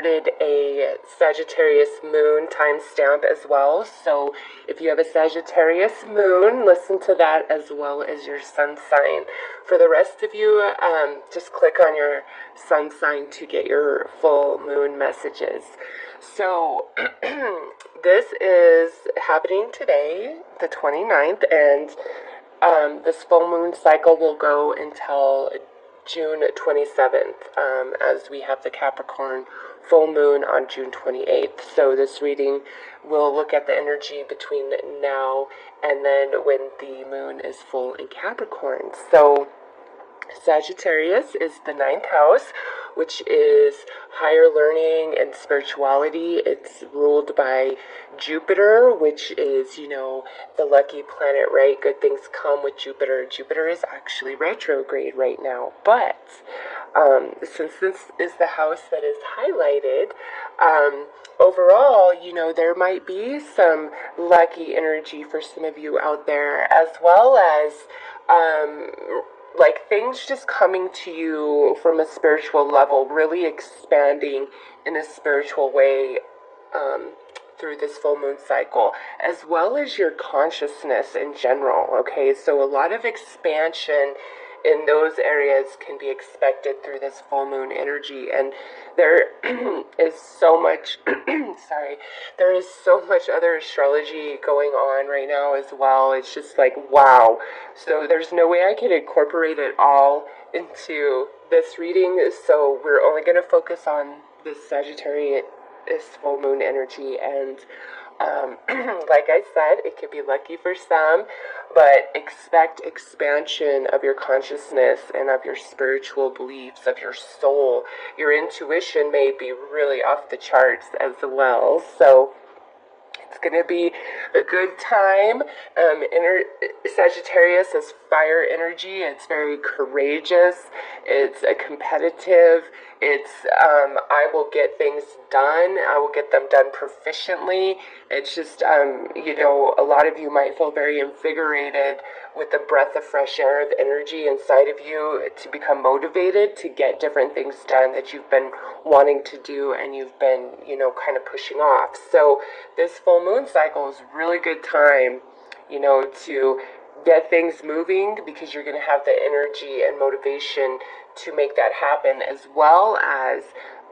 started a Sagittarius moon timestamp as well. So if you have a Sagittarius moon, listen to that as well as your sun sign. For the rest of you, just click on your sun sign to get your full moon messages. So this is happening today, the 29th, and this full moon cycle will go until June 27th, as we have the Capricorn full moon on June 28th. So this reading will look at the energy between now and then when the moon is full in Capricorn. So Sagittarius is the 9th house, which is higher learning and spirituality. It's ruled by Jupiter, which is, the lucky planet, right? Good things come with Jupiter. Jupiter is actually retrograde right now, but since this is the house that is highlighted, overall, there might be some lucky energy for some of you out there, as well as like things just coming to you from a spiritual level, really expanding in a spiritual way through this full moon cycle, as well as your consciousness in general. Okay, so a lot of expansion in those areas can be expected through this full moon energy, and there is so much there is so much other astrology going on right now as well. It's just like, wow. So there's no way I could incorporate it all into this reading, so we're only going to focus on this Sagittarius full moon energy. And like I said, it could be lucky for some, but expect expansion of your consciousness and of your spiritual beliefs, of your soul. Your intuition may be really off the charts as well. So it's going to be a good time. Sagittarius is fire energy. It's very courageous. It's competitive. It's, I will get things done. I will get them done proficiently. It's just, a lot of you might feel very invigorated with the breath of fresh air of energy inside of you to become motivated to get different things done that you've been wanting to do and you've been, kind of pushing off. So this full moon cycle is a really good time, to get things moving, because you're going to have the energy and motivation to make that happen, as well as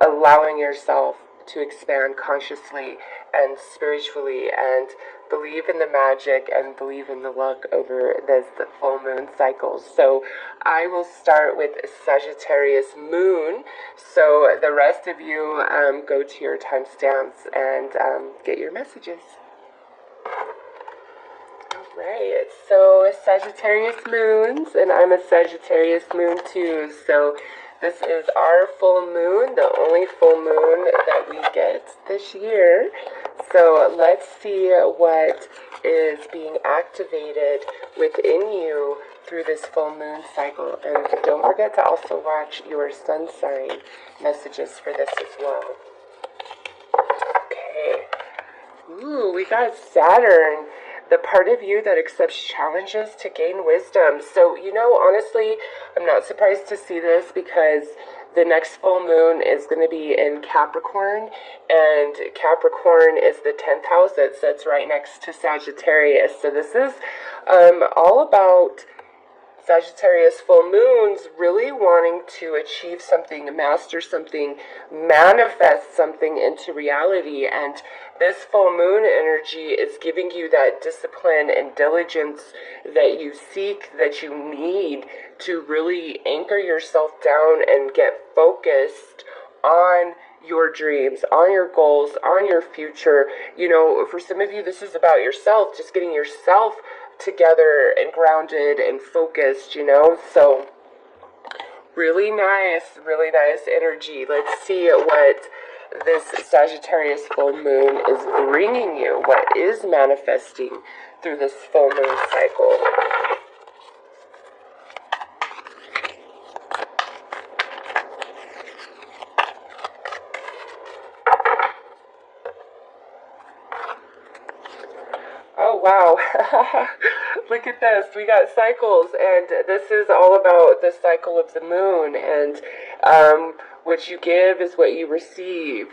allowing yourself to expand consciously and spiritually and believe in the magic and believe in the luck over this full moon cycle. So I will start with Sagittarius moon. So the rest of you go to your timestamps and get your messages. Right, so Sagittarius moons, and I'm a Sagittarius moon too, so this is our full moon, the only full moon that we get this year. So let's see what is being activated within you through this full moon cycle. And don't forget to also watch your sun sign messages for this as well. Okay. Ooh, we got Saturn, the part of you that accepts challenges to gain wisdom. So, honestly, I'm not surprised to see this, because the next full moon is going to be in Capricorn, and Capricorn is the 10th house that sits right next to Sagittarius. So this is all about Sagittarius full moons really wanting to achieve something, master something, manifest something into reality. And this full moon energy is giving you that discipline and diligence that you seek, that you need to really anchor yourself down and get focused on your dreams, on your goals, on your future. For some of you, this is about yourself, just getting yourself together and grounded and focused, so really nice energy. Let's see what this Sagittarius full moon is bringing you, what is manifesting through this full moon cycle. Oh, wow. Look at this. We got cycles, and this is all about the cycle of the moon. And what you give is what you receive.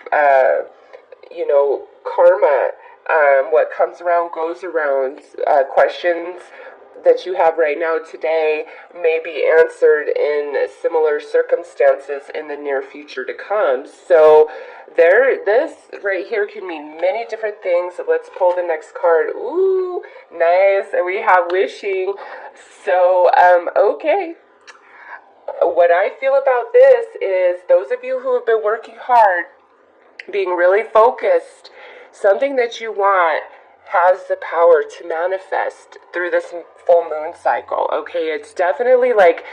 Karma, what comes around goes around. Questions that you have right now today may be answered in similar circumstances in the near future to come. So this right here can mean many different things. Let's pull the next card. Ooh, nice. And we have wishing. So, okay. What I feel about this is those of you who have been working hard, being really focused, something that you want has the power to manifest through this full moon cycle. Okay, it's definitely like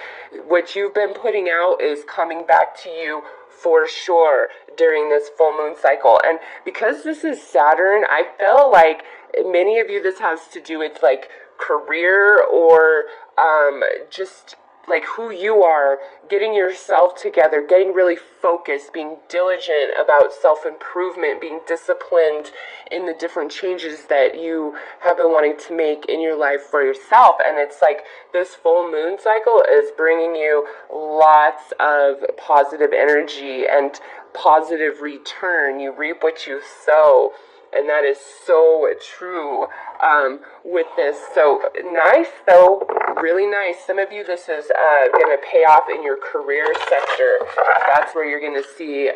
what you've been putting out is coming back to you for sure during this full moon cycle. And because this is Saturn, I feel like many of you this has to do with like career or just like who you are, getting yourself together, getting really focused, being diligent about self-improvement, being disciplined in the different changes that you have been wanting to make in your life for yourself. And it's like this full moon cycle is bringing you lots of positive energy and positive return. You reap what you sow. And that is so true with this. So nice, though. Really nice. Some of you, this is going to pay off in your career sector. That's where you're going to see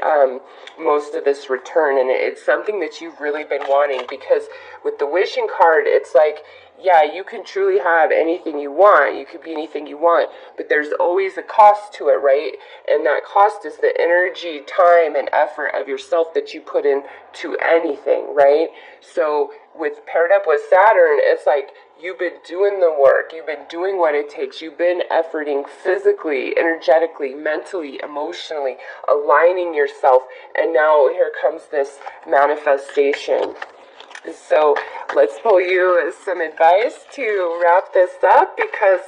most of this return. And it's something that you've really been wanting, because with the wishing card, it's like, yeah, you can truly have anything you want. You could be anything you want, but there's always a cost to it, right? And that cost is the energy, time, and effort of yourself that you put into anything, right? So with paired up with Saturn, it's like you've been doing the work. You've been doing what it takes. You've been efforting physically, energetically, mentally, emotionally, aligning yourself. And now here comes this manifestation. So let's pull you some advice to wrap this up, because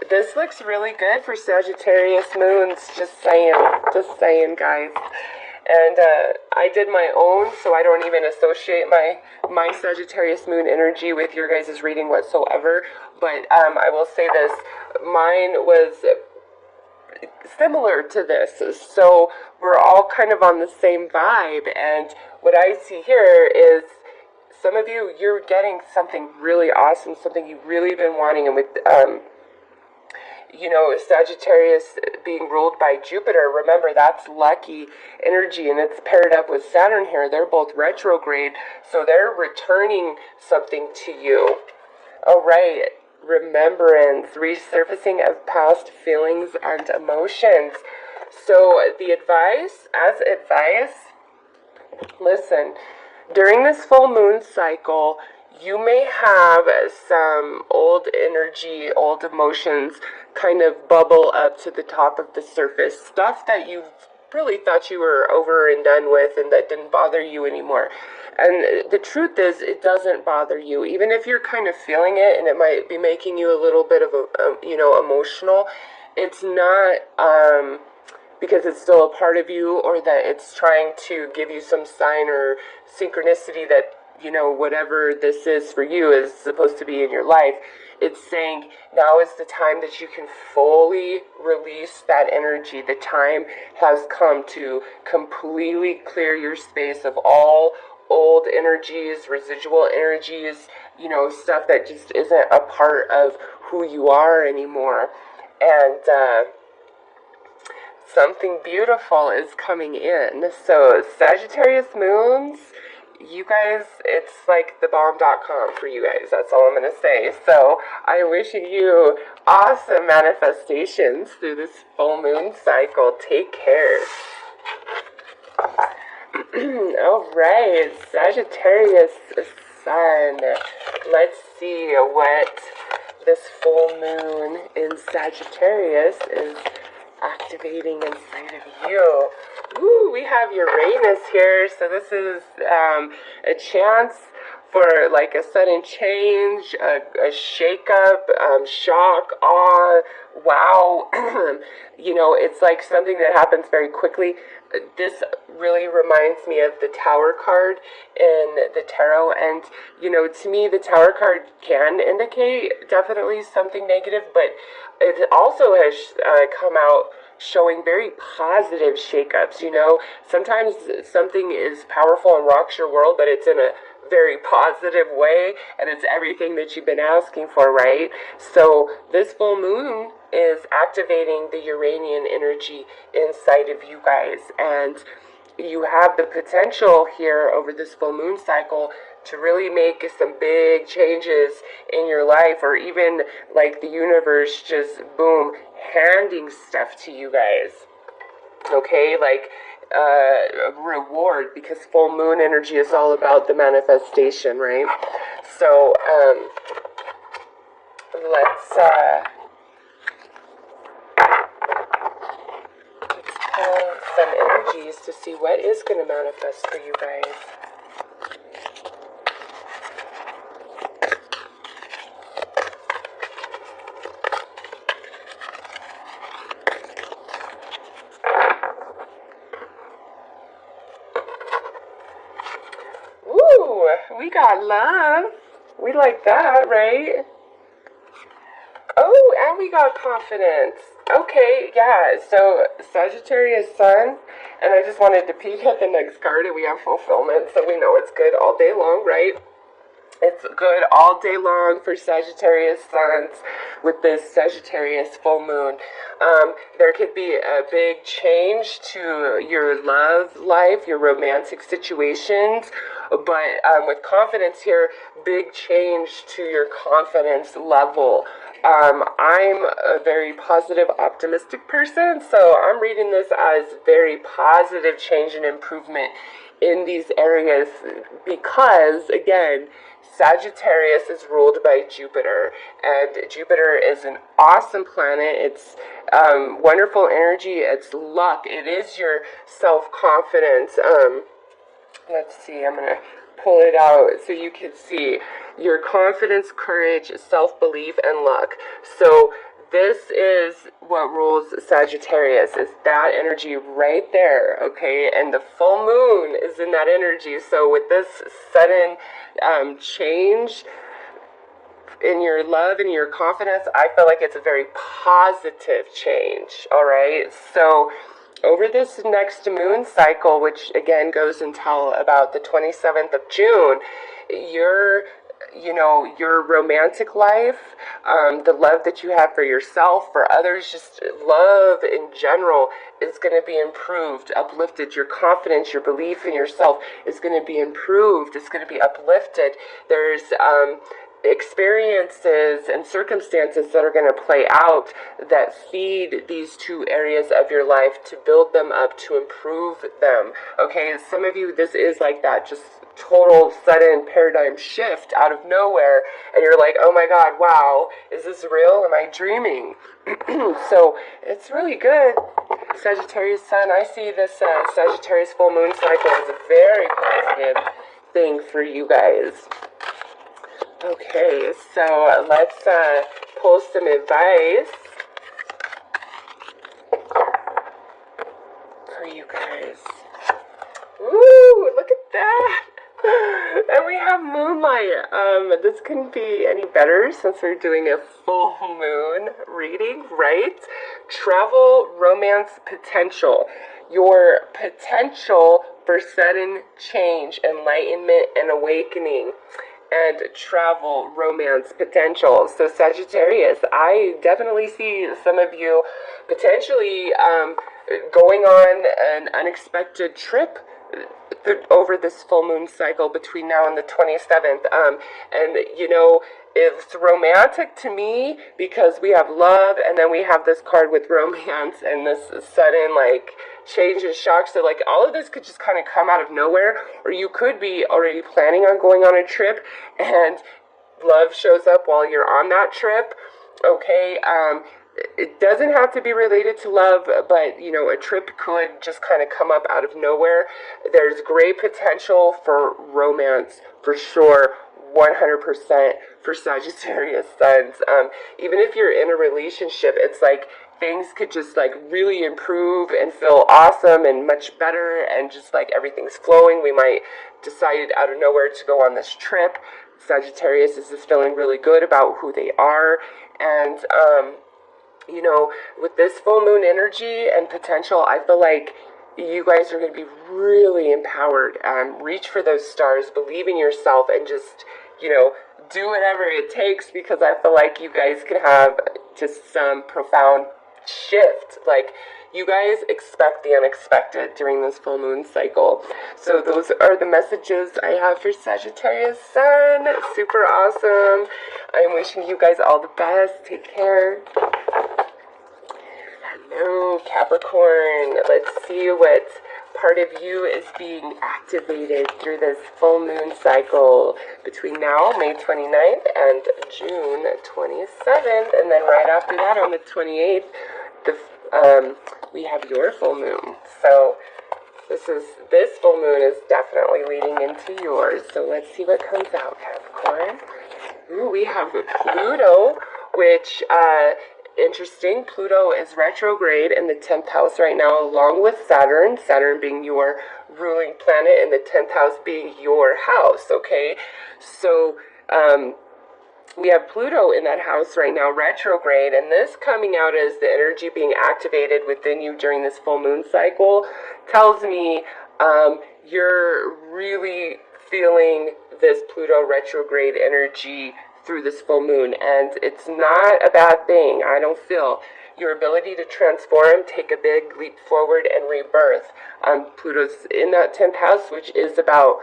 this looks really good for Sagittarius moons. Just saying, guys. And I did my own, so I don't even associate my Sagittarius moon energy with your guys' reading whatsoever. But I will say this, mine was similar to this. So we're all kind of on the same vibe. And what I see here is some of you, you're getting something really awesome, something you've really been wanting. And with, Sagittarius being ruled by Jupiter, remember that's lucky energy, and it's paired up with Saturn here. They're both retrograde, so they're returning something to you. All right, remembrance, resurfacing of past feelings and emotions. So the advice, listen, during this full moon cycle, you may have some old energy, old emotions kind of bubble up to the top of the surface. Stuff that you really thought you were over and done with and that didn't bother you anymore. And the truth is, it doesn't bother you. Even if you're kind of feeling it and it might be making you a little bit of, emotional, it's not because it's still a part of you, or that it's trying to give you some sign or synchronicity that, whatever this is for you is supposed to be in your life. It's saying now is the time that you can fully release that energy. The time has come to completely clear your space of all old energies, residual energies, stuff that just isn't a part of who you are anymore. And something beautiful is coming in. So Sagittarius moons, you guys, it's like the bomb.com for you guys. That's all I'm going to say. So I'm wishing you awesome manifestations through this full moon cycle. Take care. All right, Sagittarius sun. Let's see what this full moon in Sagittarius is activating inside of you. Ooh, we have Uranus here, so this is a chance for like a sudden change, a shake-up, shock, awe, wow. It's like something that happens very quickly. This really reminds me of the Tower card in the tarot, and to me the Tower card can indicate definitely something negative, but it also has come out showing very positive shakeups. You know, sometimes something is powerful and rocks your world, but it's in a very positive way, and it's everything that you've been asking for, right? So this full moon is activating the Uranian energy inside of you guys, and you have the potential here over this full moon cycle to really make some big changes in your life, or even like the universe just boom handing stuff to you guys. Okay, like reward, because full moon energy is all about the manifestation, right? So let's pull some energies to see what is going to manifest for you guys. Ooh, we got love. We like that, right? Oh, and we got confidence. Okay, yeah, so Sagittarius Sun, and I just wanted to peek at the next card, and we have fulfillment, so we know it's good all day long, right? It's good all day long for Sagittarius Suns with this Sagittarius full moon. There could be a big change to your love life, your romantic situations, but with confidence here, big change to your confidence level. I'm a very positive, optimistic person, so I'm reading this as very positive change and improvement in these areas because, again, Sagittarius is ruled by Jupiter, and Jupiter is an awesome planet. It's wonderful energy. It's luck. It is your self-confidence. Let's see. I'm going to pull it out so you can see your confidence, courage, self-belief, and luck. So this is what rules Sagittarius, is that energy right there, okay? And the full moon is in that energy. So with this sudden change in your love and your confidence, I feel like it's a very positive change, all right? So over this next moon cycle, which again goes until about the 27th of June, your romantic life, the love that you have for yourself, for others, just love in general is going to be improved, uplifted. Your confidence, your belief in yourself is going to be improved. It's going to be uplifted. There's experiences and circumstances that are going to play out that feed these two areas of your life to build them up, to improve them. Okay, some of you, this is like that, just total sudden paradigm shift out of nowhere, and you're like, oh my god, wow, is this real? Am I dreaming? So it's really good. Sagittarius Sun, I see this Sagittarius full moon cycle as a very positive thing for you guys. Okay, so let's pull some advice for you guys. Ooh, look at that! And we have moonlight. This couldn't be any better since we're doing a full moon reading, right? Travel, romance, potential. Your potential for sudden change, enlightenment, and awakening. And travel, romance, potential. So Sagittarius, I definitely see some of you potentially going on an unexpected trip over this full moon cycle between now and the 27th. And you know, it's romantic to me because we have love, and then we have this card with romance and this sudden like change and shock. So like all of this could just kind of come out of nowhere, or you could be already planning on going on a trip and love shows up while you're on that trip. Okay, it doesn't have to be related to love, but you know, a trip could just kind of come up out of nowhere. There's great potential for romance for sure, 100% for Sagittarius Suns. Even if you're in a relationship, it's like things could just like really improve and feel awesome and much better, and just like everything's flowing. We might decide out of nowhere to go on this trip. Sagittarius is just feeling really good about who they are, and with this full moon energy and potential, I feel like you guys are going to be really empowered. Reach for those stars, believe in yourself, and just, do whatever it takes, because I feel like you guys could have just some profound shift. Like, you guys expect the unexpected during this full moon cycle. So those are the messages I have for Sagittarius Sun. Super awesome. I'm wishing you guys all the best. Take care. Hello, Capricorn. Let's see what part of you is being activated through this full moon cycle between now, May 29th, and June 27th. And then right after that, on the 28th, we have your full moon. So this full moon is definitely leading into yours. So let's see what comes out, Capricorn. Ooh, we have Pluto, which, interesting. Pluto is retrograde in the 10th house right now, along with Saturn. Saturn being your ruling planet, and the 10th house being your house, okay? So, we have Pluto in that house right now, retrograde, and this coming out as the energy being activated within you during this full moon cycle tells me you're really feeling this Pluto retrograde energy through this full moon, and it's not a bad thing. I don't feel your ability to transform, take a big leap forward, and rebirth. Pluto's in that 10th house, which is about,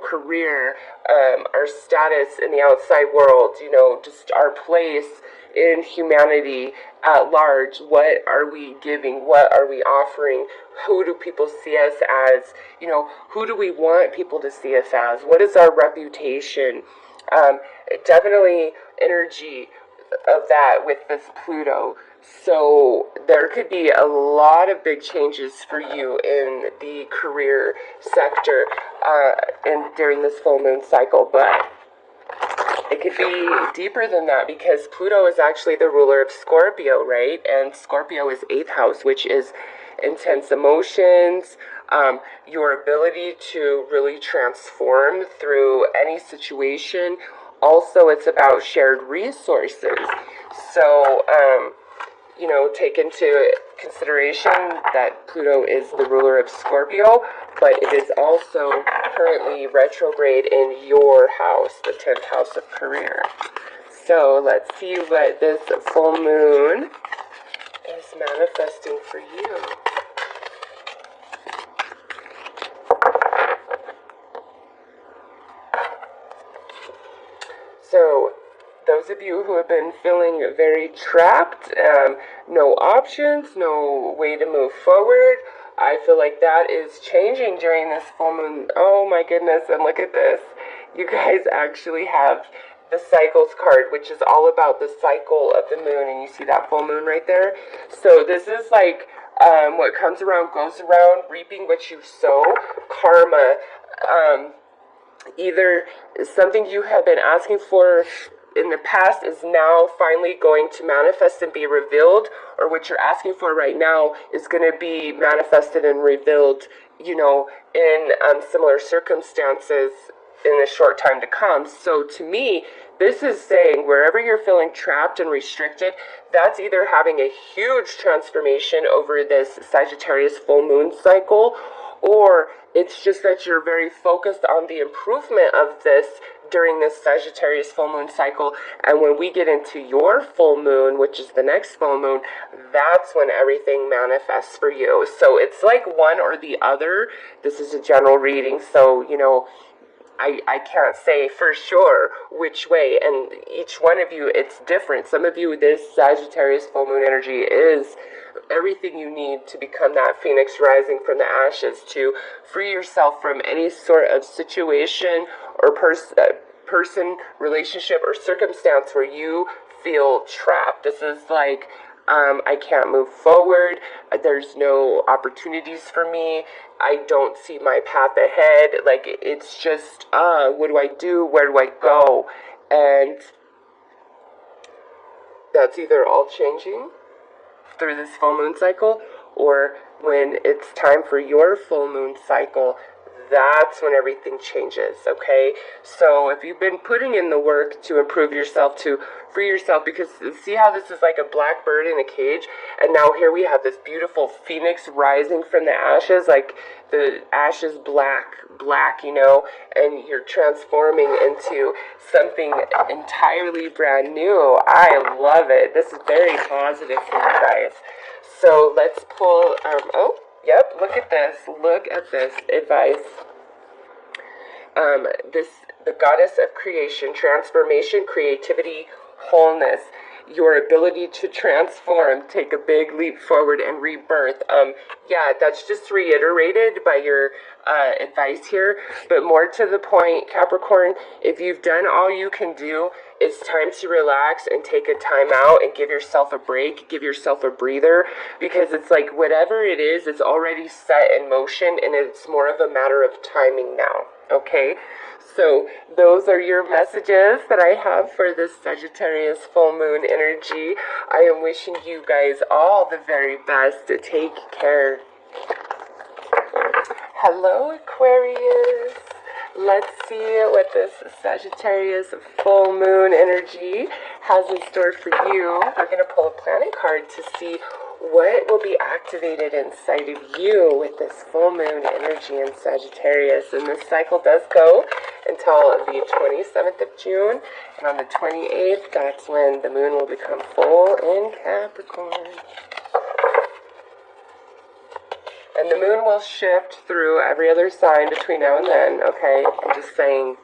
career, our status in the outside world, just our place in humanity at large. What are we giving? What are we offering? Who do people see us as? Who do we want people to see us as? What is our reputation? Definitely energy of that with this Pluto. So there could be a lot of big changes for you in the career sector during this full moon cycle, but it could be deeper than that, because Pluto is actually the ruler of Scorpio, right? And Scorpio is 8th house, which is intense emotions, your ability to really transform through any situation. Also, it's about shared resources. So, take into consideration that Pluto is the ruler of Scorpio, but it is also currently retrograde in your house, the 10th house of career. So let's see what this full moon is manifesting for you. So, those of you who have been feeling very trapped, no options, no way to move forward, I feel like that is changing during this full moon. Oh my goodness, and look at this. You guys actually have the cycles card, which is all about the cycle of the moon, and you see that full moon right there? So this is like what comes around goes around, reaping what you sow, karma. Either something you have been asking for in the past is now finally going to manifest and be revealed, or what you're asking for right now is going to be manifested and revealed, in similar circumstances in a short time to come. So to me, this is saying wherever you're feeling trapped and restricted, that's either having a huge transformation over this Sagittarius full moon cycle, or it's just that you're very focused on the improvement of this during this Sagittarius full moon cycle. And when we get into your full moon, which is the next full moon, that's when everything manifests for you. So it's like one or the other. This is a general reading, so, I can't say for sure which way, and each one of you, it's different. Some of you, this Sagittarius full moon energy is everything you need to become that phoenix rising from the ashes, to free yourself from any sort of situation or person, relationship, or circumstance where you feel trapped. This is like, I can't move forward. There's no opportunities for me. I don't see my path ahead. Like, it's just, what do I do? Where do I go? And that's either all changing through this full moon cycle, or when it's time for your full moon cycle, that's when everything changes, okay? So if you've been putting in the work to improve yourself, to free yourself, because see how this is like a black bird in a cage, and now here we have this beautiful phoenix rising from the ashes, like the ashes black, you know, and you're transforming into something entirely brand new. I love it. This is very positive for you guys. So let's pull, oh, yep, look at this advice. The goddess of creation, transformation, creativity, wholeness, your ability to transform, take a big leap forward and rebirth. Yeah, that's just reiterated by your advice here, but more to the point, Capricorn, if you've done all you can do, it's time to relax and take a time out and give yourself a break, give yourself a breather, because it's like whatever it is, it's already set in motion and it's more of a matter of timing now, okay? So those are your messages that I have for this Sagittarius full moon energy. I am wishing you guys all the very best. Take care. Hello, Aquarius. Let's see what this Sagittarius full moon energy has in store for you. We're going to pull a planet card to see what will be activated inside of you with this full moon energy in Sagittarius. And this cycle does go until the 27th of June. And on the 28th, that's when the moon will become full in Capricorn. And the moon will shift through every other sign between now and then, okay? I'm just saying,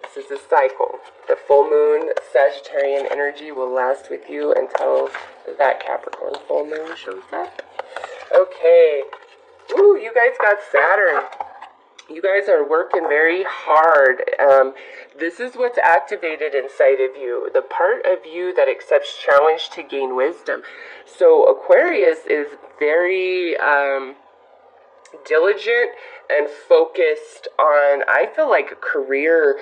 this is a cycle. The full moon Sagittarian energy will last with you until that Capricorn full moon shows up. Okay. Ooh, you guys got Saturn. You guys are working very hard. This is what's activated inside of you. The part of you that accepts challenge to gain wisdom. So Aquarius is very diligent and focused on, I feel like, a career,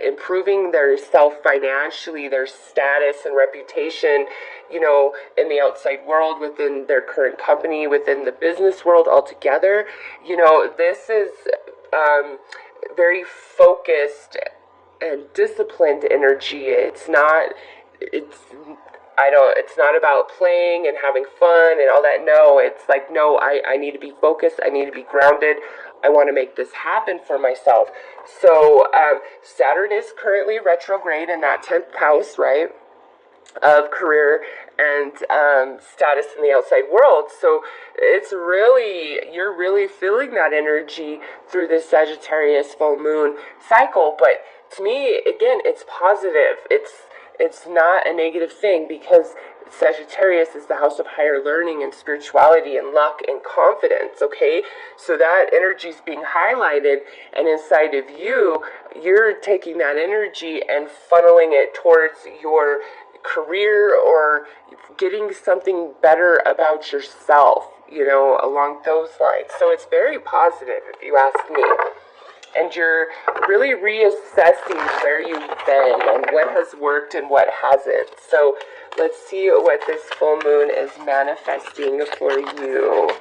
improving their self financially, their status and reputation, you know, in the outside world, within their current company, within the business world altogether. You know, this is very focused and disciplined energy. It's not about playing and having fun and all that. No, it's like, no, I need to be focused. I need to be grounded. I want to make this happen for myself. So Saturn is currently retrograde in that 10th house, right, of career and status in the outside world. So it's really, you're really feeling that energy through this Sagittarius full moon cycle. But to me, again, it's positive. It's not a negative thing, because Sagittarius is the house of higher learning and spirituality and luck and confidence, okay? So that energy is being highlighted, and inside of you, you're taking that energy and funneling it towards your career or getting something better about yourself, you know, along those lines. So it's very positive, if you ask me. And you're really reassessing where you've been and what has worked and what hasn't. So let's see what this full moon is manifesting for you.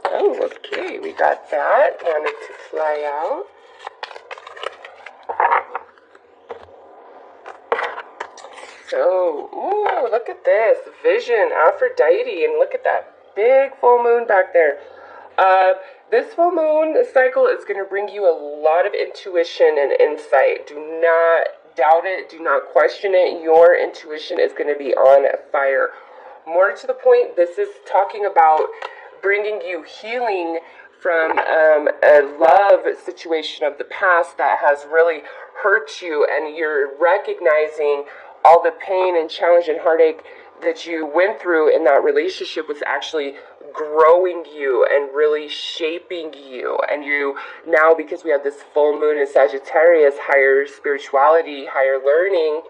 Oh, okay, we got that. Wanted to fly out. So, ooh, look at this. Vision, Aphrodite, and look at that big full moon back there. This full moon cycle is going to bring you a lot of intuition and insight. Do not doubt it. Do not question it. Your intuition is going to be on fire. More to the point, this is talking about bringing you healing from a love situation of the past that has really hurt you, and you're recognizing all the pain and challenge and heartache that you went through in that relationship was actually growing you and really shaping you. And you now, because we have this full moon in Sagittarius, higher spirituality, higher learning,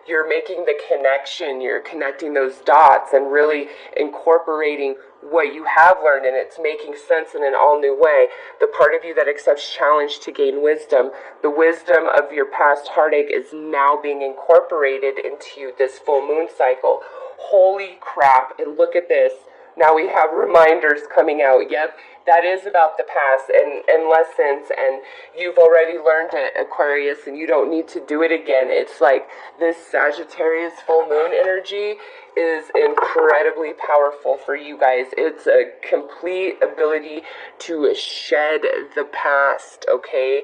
you're making the connection, you're connecting those dots and really incorporating what you have learned, and it's making sense in an all new way. The part of you that accepts challenge to gain wisdom, the wisdom of your past heartache is now being incorporated into this full moon cycle. Holy crap, and look at this. now we have reminders coming out. Yep, that is about the past and lessons, and you've already learned it, Aquarius, and you don't need to do it again. It's like this Sagittarius full moon energy is incredibly powerful for you guys. It's a complete ability to shed the past, okay?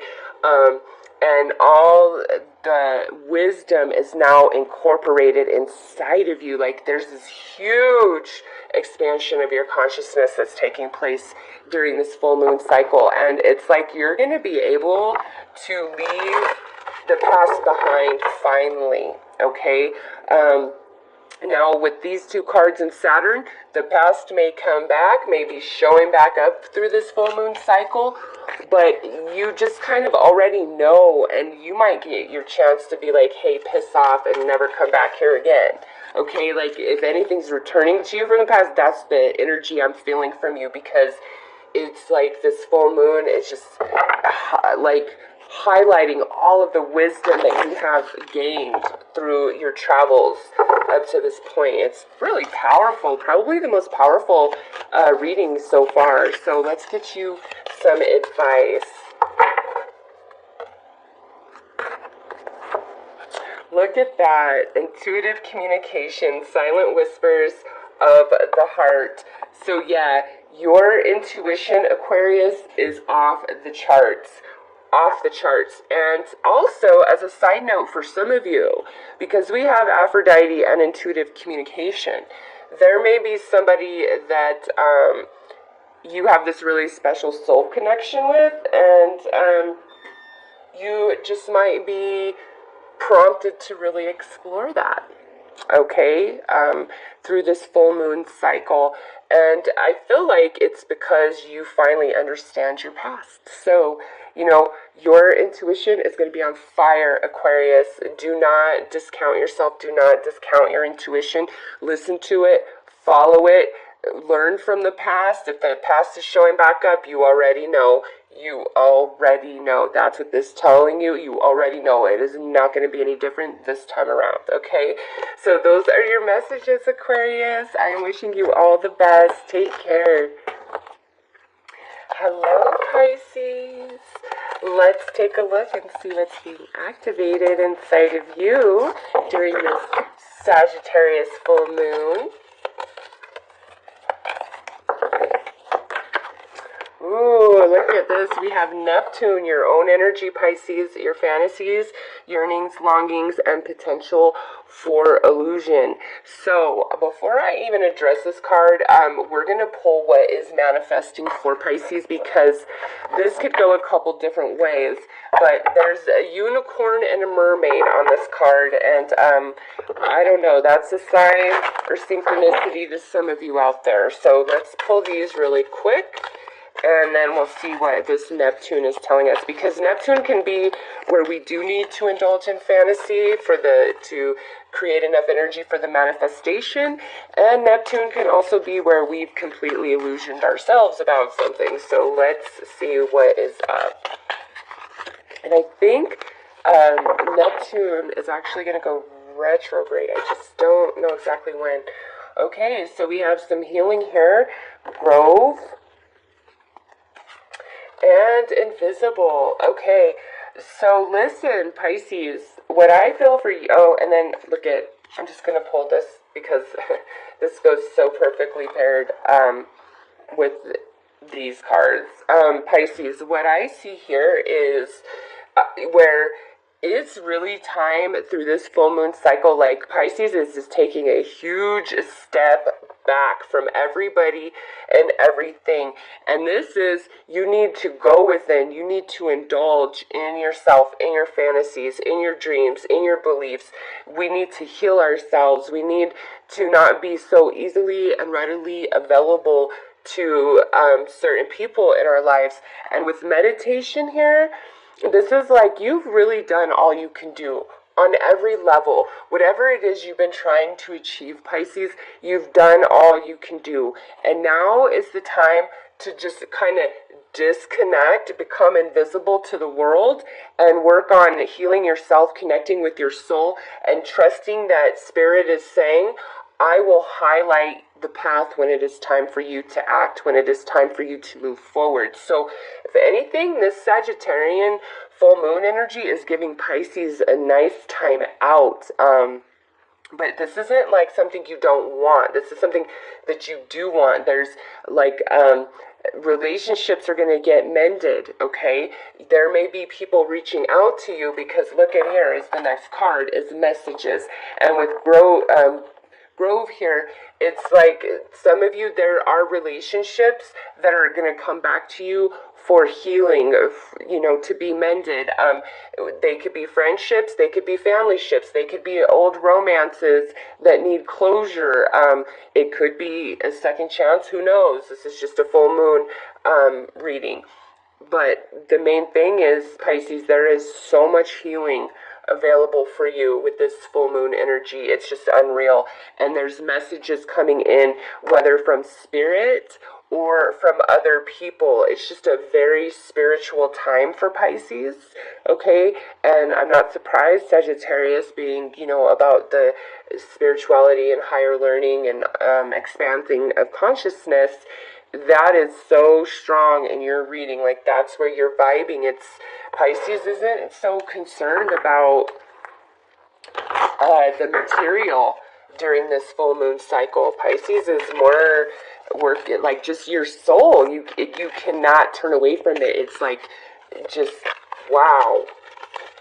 And all the wisdom is now incorporated inside of you. Like there's this huge expansion of your consciousness that's taking place during this full moon cycle. And it's like you're going to be able to leave the past behind finally, okay? Now, with these two cards in Saturn, the past may come back, maybe showing back up through this full moon cycle, but you just kind of already know, and you might get your chance to be like, hey, piss off and never come back here again. Okay, like if anything's returning to you from the past, that's the energy I'm feeling from you, because it's like this full moon is just like highlighting all of the wisdom that you have gained through your travels up to this point. It's really powerful, probably the most powerful reading so far. So let's get you some advice. Look at that, intuitive communication, silent whispers of the heart. So yeah, your intuition, Aquarius, is off the charts. And also, as a side note for some of you, because we have Aphrodite and intuitive communication, there may be somebody that you have this really special soul connection with, and you just might be prompted to really explore that, okay, through this full moon cycle. And I feel like it's because you finally understand your past. So, you know, your intuition is going to be on fire, Aquarius. Do not discount yourself. Do not discount your intuition. Listen to it. Follow it. Learn from the past. If the past is showing back up, you already know. You already know. That's what this is telling you. You already know. It is not going to be any different this time around, okay? So those are your messages, Aquarius. I am wishing you all the best. Take care. Hello, Pisces. Let's take a look and see what's being activated inside of you during this Sagittarius full moon. Ooh, look at this. We have Neptune, your own energy, Pisces, your fantasies, yearnings, longings, and potential for illusion. So, before I even address this card, we're going to pull what is manifesting for Pisces, because this could go a couple different ways. But there's a unicorn and a mermaid on this card, and I don't know, that's a sign or synchronicity to some of you out there. So, let's pull these really quick. And then we'll see what this Neptune is telling us, because Neptune can be where we do need to indulge in fantasy to create enough energy for the manifestation, and Neptune can also be where we've completely illusioned ourselves about something. So let's see what is up. And I think Neptune is actually going to go retrograde. I just don't know exactly when. Okay, so we have some healing here. Grove. And invisible. Okay, so listen, Pisces, what I feel for you, and then look at, I'm just going to pull this because this goes so perfectly paired with these cards. Pisces, what I see here is where it's really time through this full moon cycle, like Pisces is just taking a huge step back from everybody and everything. And this is, you need to go within, you need to indulge in yourself, in your fantasies, in your dreams, in your beliefs. We need to heal ourselves. We need to not be so easily and readily available to certain people in our lives. And with meditation here, this is like you've really done all you can do on every level. Whatever it is you've been trying to achieve, Pisces, you've done all you can do. And now is the time to just kind of disconnect, become invisible to the world, and work on healing yourself, connecting with your soul, and trusting that Spirit is saying, I will highlight the path when it is time for you to act, when it is time for you to move forward. So if anything, this Sagittarian full moon energy is giving Pisces a nice time out. But this isn't like something you don't want. This is something that you do want. There's like relationships are going to get mended, okay? There may be people reaching out to you because look at here is the next card is messages. And with Grove here, it's like some of you, there are relationships that are going to come back to you for healing, you know, to be mended. They could be friendships, they could be family ships, they could be old romances that need closure. It could be a second chance, who knows? This is just a full moon reading. But the main thing is, Pisces, there is so much healing available for you with this full moon energy. It's just unreal. And there's messages coming in, whether from spirit or from other people. It's just a very spiritual time for Pisces, okay? And I'm not surprised, Sagittarius being, you know, about the spirituality and higher learning and expanding of consciousness. That is so strong in your reading. Like, that's where you're vibing. It's Pisces isn't so concerned about the material during this full moon cycle. Pisces is more work, like just your soul. You cannot turn away from it. It's like just wow.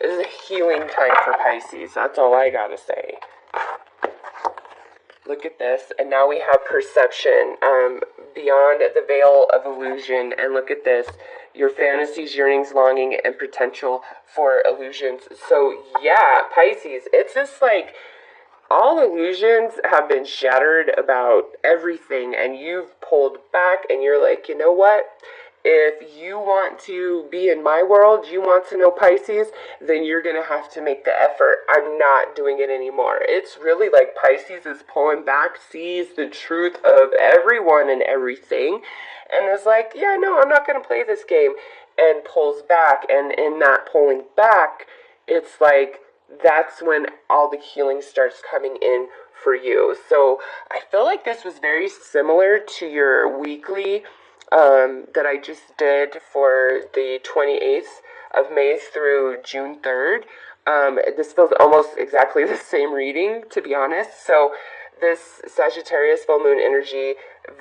This is a healing time for Pisces. That's all I gotta say. Look at this, and now we have perception, beyond the veil of illusion, and look at this, your fantasies, yearnings, longing, and potential for illusions. So yeah, Pisces, it's just like, all illusions have been shattered about everything, and you've pulled back, and you're like, you know what? If you want to be in my world, you want to know Pisces, then you're going to have to make the effort. I'm not doing it anymore. It's really like Pisces is pulling back, sees the truth of everyone and everything, and is like, yeah, no, I'm not going to play this game, and pulls back. And in that pulling back, it's like, that's when all the healing starts coming in for you. So I feel like this was very similar to your weekly that I just did for the 28th of May through June 3rd. This feels almost exactly the same reading, to be honest. So this Sagittarius full moon energy,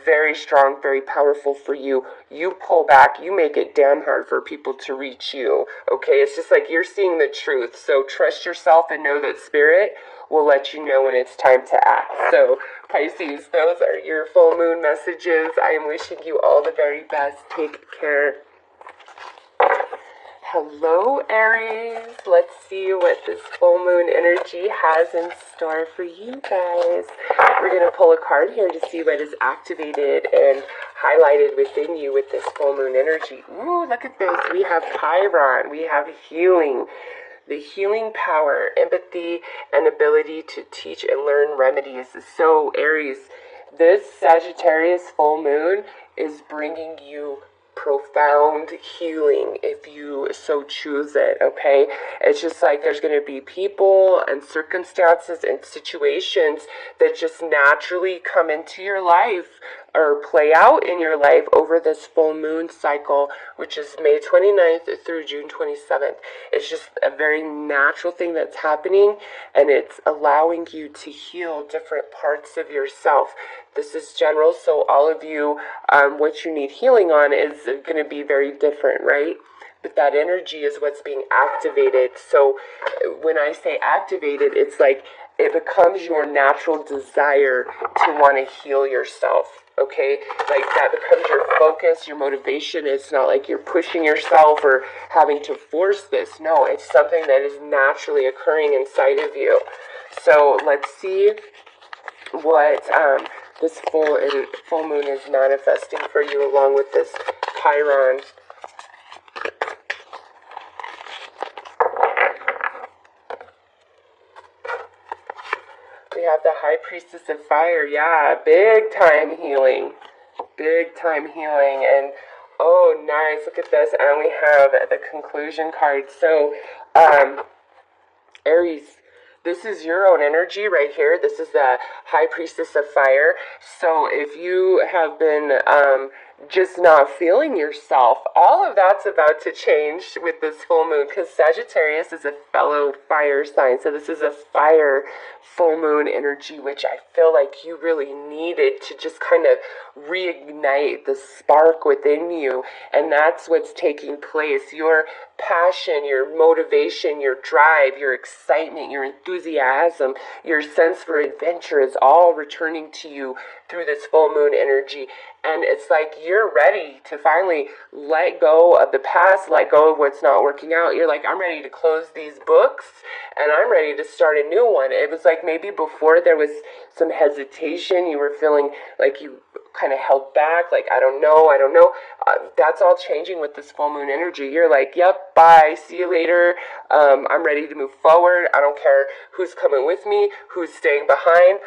very strong, very powerful for you. You pull back, you make it damn hard for people to reach you, okay? It's just like you're seeing the truth. So trust yourself and know that spirit will let you know when it's time to act. So Pisces, those are your full moon messages. I am wishing you all the very best. Take care. Hello, Aries. Let's see what this full moon energy has in store for you guys. We're going to pull a card here to see what is activated and highlighted within you with this full moon energy. Ooh, look at this. We have Chiron. We have healing. The healing power, empathy, and ability to teach and learn remedies. So, Aries, this Sagittarius full moon is bringing you profound healing if you so choose it, okay? It's just like there's going to be people and circumstances and situations that just naturally come into your life or play out in your life over this full moon cycle, which is May 29th through June 27th. It's just a very natural thing that's happening, and it's allowing you to heal different parts of yourself. This is general, so all of you, what you need healing on is going to be very different, right? But that energy is what's being activated. So when I say activated, it's like it becomes your natural desire to want to heal yourself, okay? Like that becomes your focus, your motivation. It's not like you're pushing yourself or having to force this. No, it's something that is naturally occurring inside of you. So let's see what this full moon is manifesting for you along with this Chiron. We have the High Priestess of Fire. Yeah, big time healing. Big time healing. And oh, nice. Look at this. And we have the conclusion card. So, Aries, this is your own energy right here. This is the High Priestess of Fire. So if you have been just not feeling yourself, all of that's about to change with this full moon, because Sagittarius is a fellow fire sign. So this is a fire full moon energy, which I feel like you really needed to just kind of reignite the spark within you. And that's what's taking place. Your passion, your motivation, your drive, your excitement, your enthusiasm, your sense for adventure is all returning to you through this full moon energy. And it's like you're ready to finally let go of the past, let go of what's not working out. You're like, I'm ready to close these books and I'm ready to start a new one. It was like maybe before there was some hesitation. You were feeling like you kind of held back, like, I don't know. That's all changing with this full moon energy. You're like, yep, bye, see you later. I'm ready to move forward. I don't care who's coming with me, who's staying behind.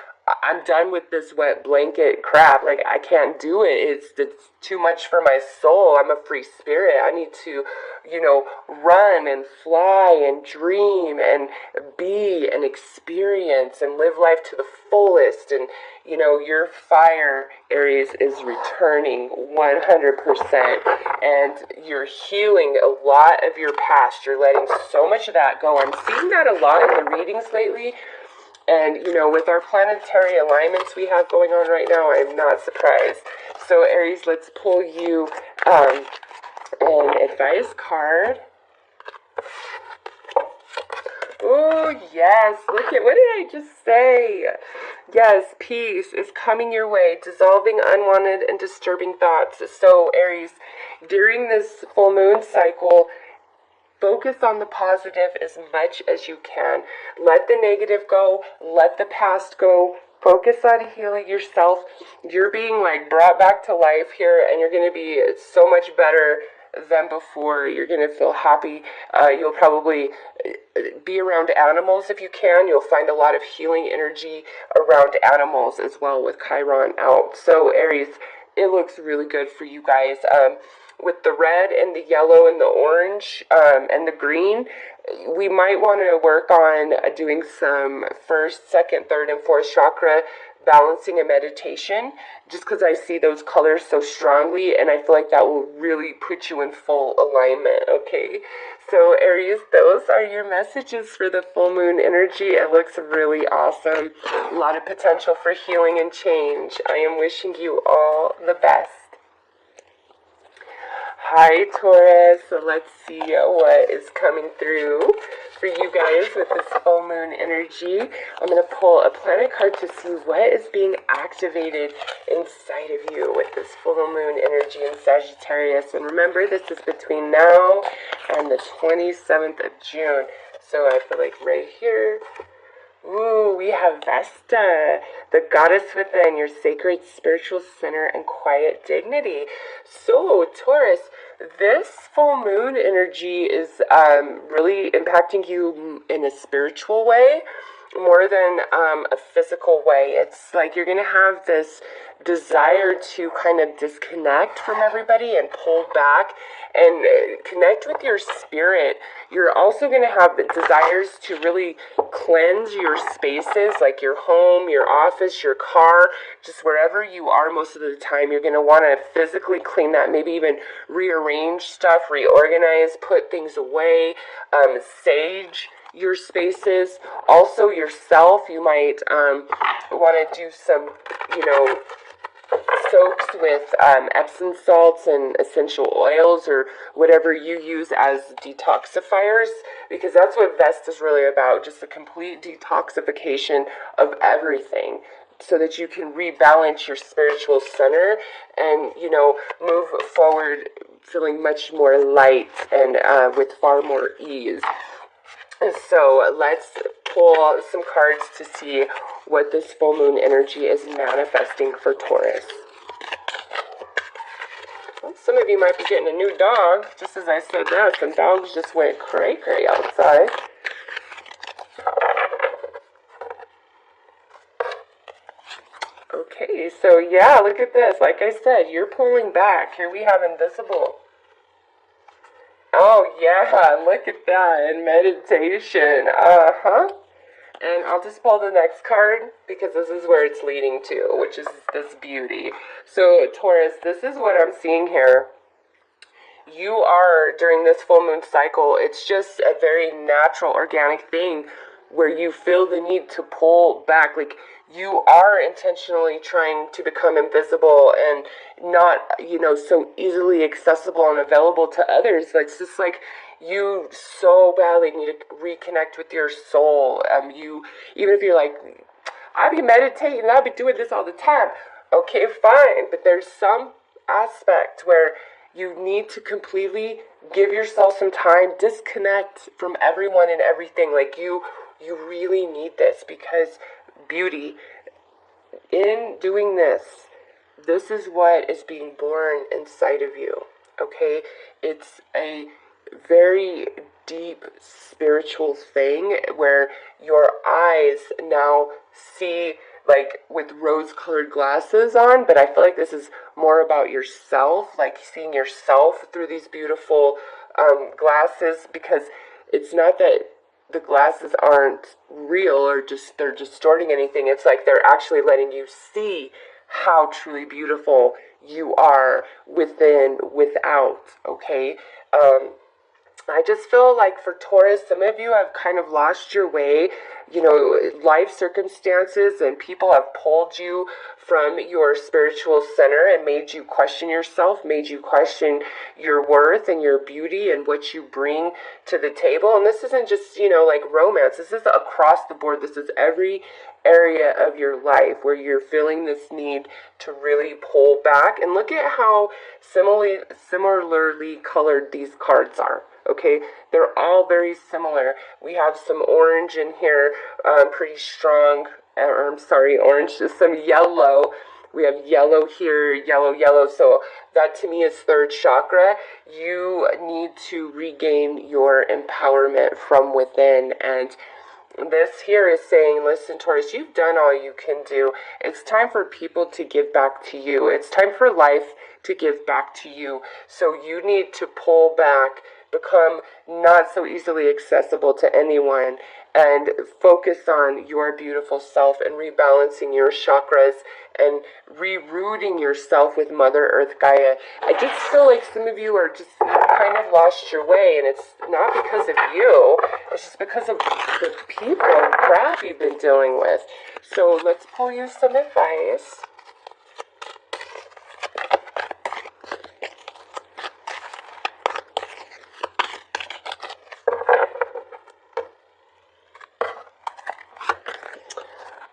I'm done with this wet blanket crap. Like, I can't do it. It's too much for my soul. I'm a free spirit. I need to, run and fly and dream and be and experience and live life to the fullest. And, your fire, Aries, is returning 100%. And you're healing a lot of your past. You're letting so much of that go. I'm seeing that a lot in the readings lately. And, with our planetary alignments we have going on right now, I'm not surprised. So, Aries, let's pull you an advice card. Oh, yes. Look at, what did I just say? Yes, peace is coming your way, dissolving unwanted and disturbing thoughts. So, Aries, during this full moon cycle, focus on the positive as much as you can. Let the negative go. Let the past go. Focus on healing yourself. You're being brought back to life here, and you're going to be so much better than before. You're going to feel happy. You'll probably be around animals if you can. You'll find a lot of healing energy around animals as well with Chiron out. So Aries, it looks really good for you guys. With the red and the yellow and the orange and the green, we might want to work on doing some first, second, third, and fourth chakra balancing and meditation, just because I see those colors so strongly, and I feel like that will really put you in full alignment, okay? So Aries, those are your messages for the full moon energy. It looks really awesome. A lot of potential for healing and change. I am wishing you all the best. Hi Taurus, so let's see what is coming through for you guys with this full moon energy. I'm going to pull a planet card to see what is being activated inside of you with this full moon energy in Sagittarius. And remember, this is between now and the 27th of June. So I feel like right here, ooh, we have Vesta, the goddess within, your sacred spiritual center and quiet dignity. So, Taurus, this full moon energy is really impacting you in a spiritual way more than a physical way. It's like you're going to have this desire to kind of disconnect from everybody and pull back and connect with your spirit. You're also going to have desires to really cleanse your spaces, like your home, your office, your car, just wherever you are most of the time. You're going to want to physically clean that, maybe even rearrange stuff, reorganize, put things away, sage your spaces. Also yourself, you might want to do some, soaks with Epsom salts and essential oils or whatever you use as detoxifiers, because that's what Vesta is really about, just a complete detoxification of everything so that you can rebalance your spiritual center and, move forward feeling much more light and with far more ease. So let's pull some cards to see what this full moon energy is manifesting for Taurus. Well, some of you might be getting a new dog. Just as I said that, some dogs just went cray-cray outside. Okay, so yeah, look at this. Like I said, you're pulling back. Here we have invisible. Oh yeah, look at that, and meditation, And I'll just pull the next card because this is where it's leading to, which is this beauty. So Taurus, this is what I'm seeing here. You are, during this full moon cycle, it's just a very natural, organic thing where you feel the need to pull back. Like, you are intentionally trying to become invisible and not, so easily accessible and available to others. It's just like you so badly need to reconnect with your soul. Even if you're like, I be meditating, I be doing this all the time. Okay, fine, but there's some aspect where you need to completely give yourself some time, disconnect from everyone and everything. Like, you really need this, because beauty, in doing this is what is being born inside of you, okay? It's a very deep spiritual thing where your eyes now see, like, with rose-colored glasses on, but I feel like this is more about yourself, like seeing yourself through these beautiful glasses, because it's not that the glasses aren't real or they're distorting anything. It's like they're actually letting you see how truly beautiful you are within, without, okay? I just feel like for Taurus, some of you have kind of lost your way. Life circumstances and people have pulled you from your spiritual center and made you question yourself, made you question your worth and your beauty and what you bring to the table. And this isn't just, like romance. This is across the board. This is every area of your life where you're feeling this need to really pull back. And look at how similarly colored these cards are. Okay, they're all very similar. We have some orange in here, pretty strong, orange, some yellow. We have yellow here, yellow. So that to me is third chakra. You need to regain your empowerment from within. And this here is saying, listen, Taurus, you've done all you can do. It's time for people to give back to you. It's time for life to give back to you. So you need to pull back, become not so easily accessible to anyone, and focus on your beautiful self and rebalancing your chakras and rerouting yourself with Mother Earth Gaia. I just feel like some of you are just kind of lost your way, and it's not because of you, it's just because of the people and crap you've been dealing with. So let's pull you some advice.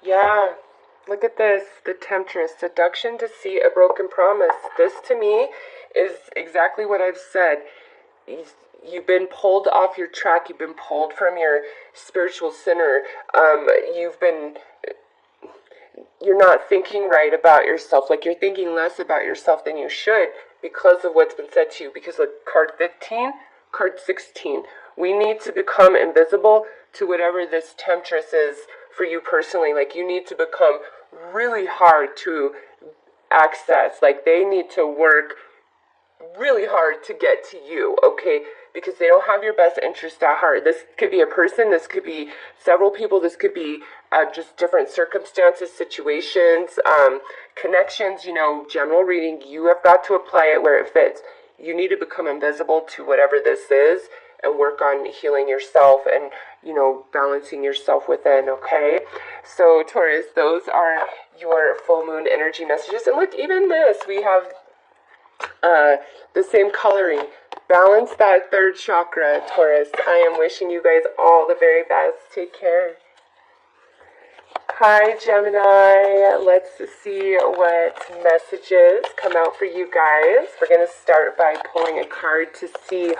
Yeah, look at this, the Temptress, seduction, deceit, a broken promise. This to me is exactly what I've said. You've been pulled off your track, you've been pulled from your spiritual center, you're not thinking right about yourself, like you're thinking less about yourself than you should because of what's been said to you. Because look, card 15, card 16, we need to become invisible to whatever this Temptress is for you personally. Like, you need to become really hard to access. Like, they need to work really hard to get to you, okay? Because they don't have your best interest at heart. This could be a person, this could be several people, this could be just different circumstances, situations, connections, general reading. You have got to apply it where it fits. You need to become invisible to whatever this is and work on healing yourself and, balancing yourself within, okay? So, Taurus, those are your full moon energy messages. And look, even this, we have the same coloring. Balance that third chakra, Taurus. I am wishing you guys all the very best. Take care. Hi, Gemini. Let's see what messages come out for you guys. We're going to start by pulling a card to see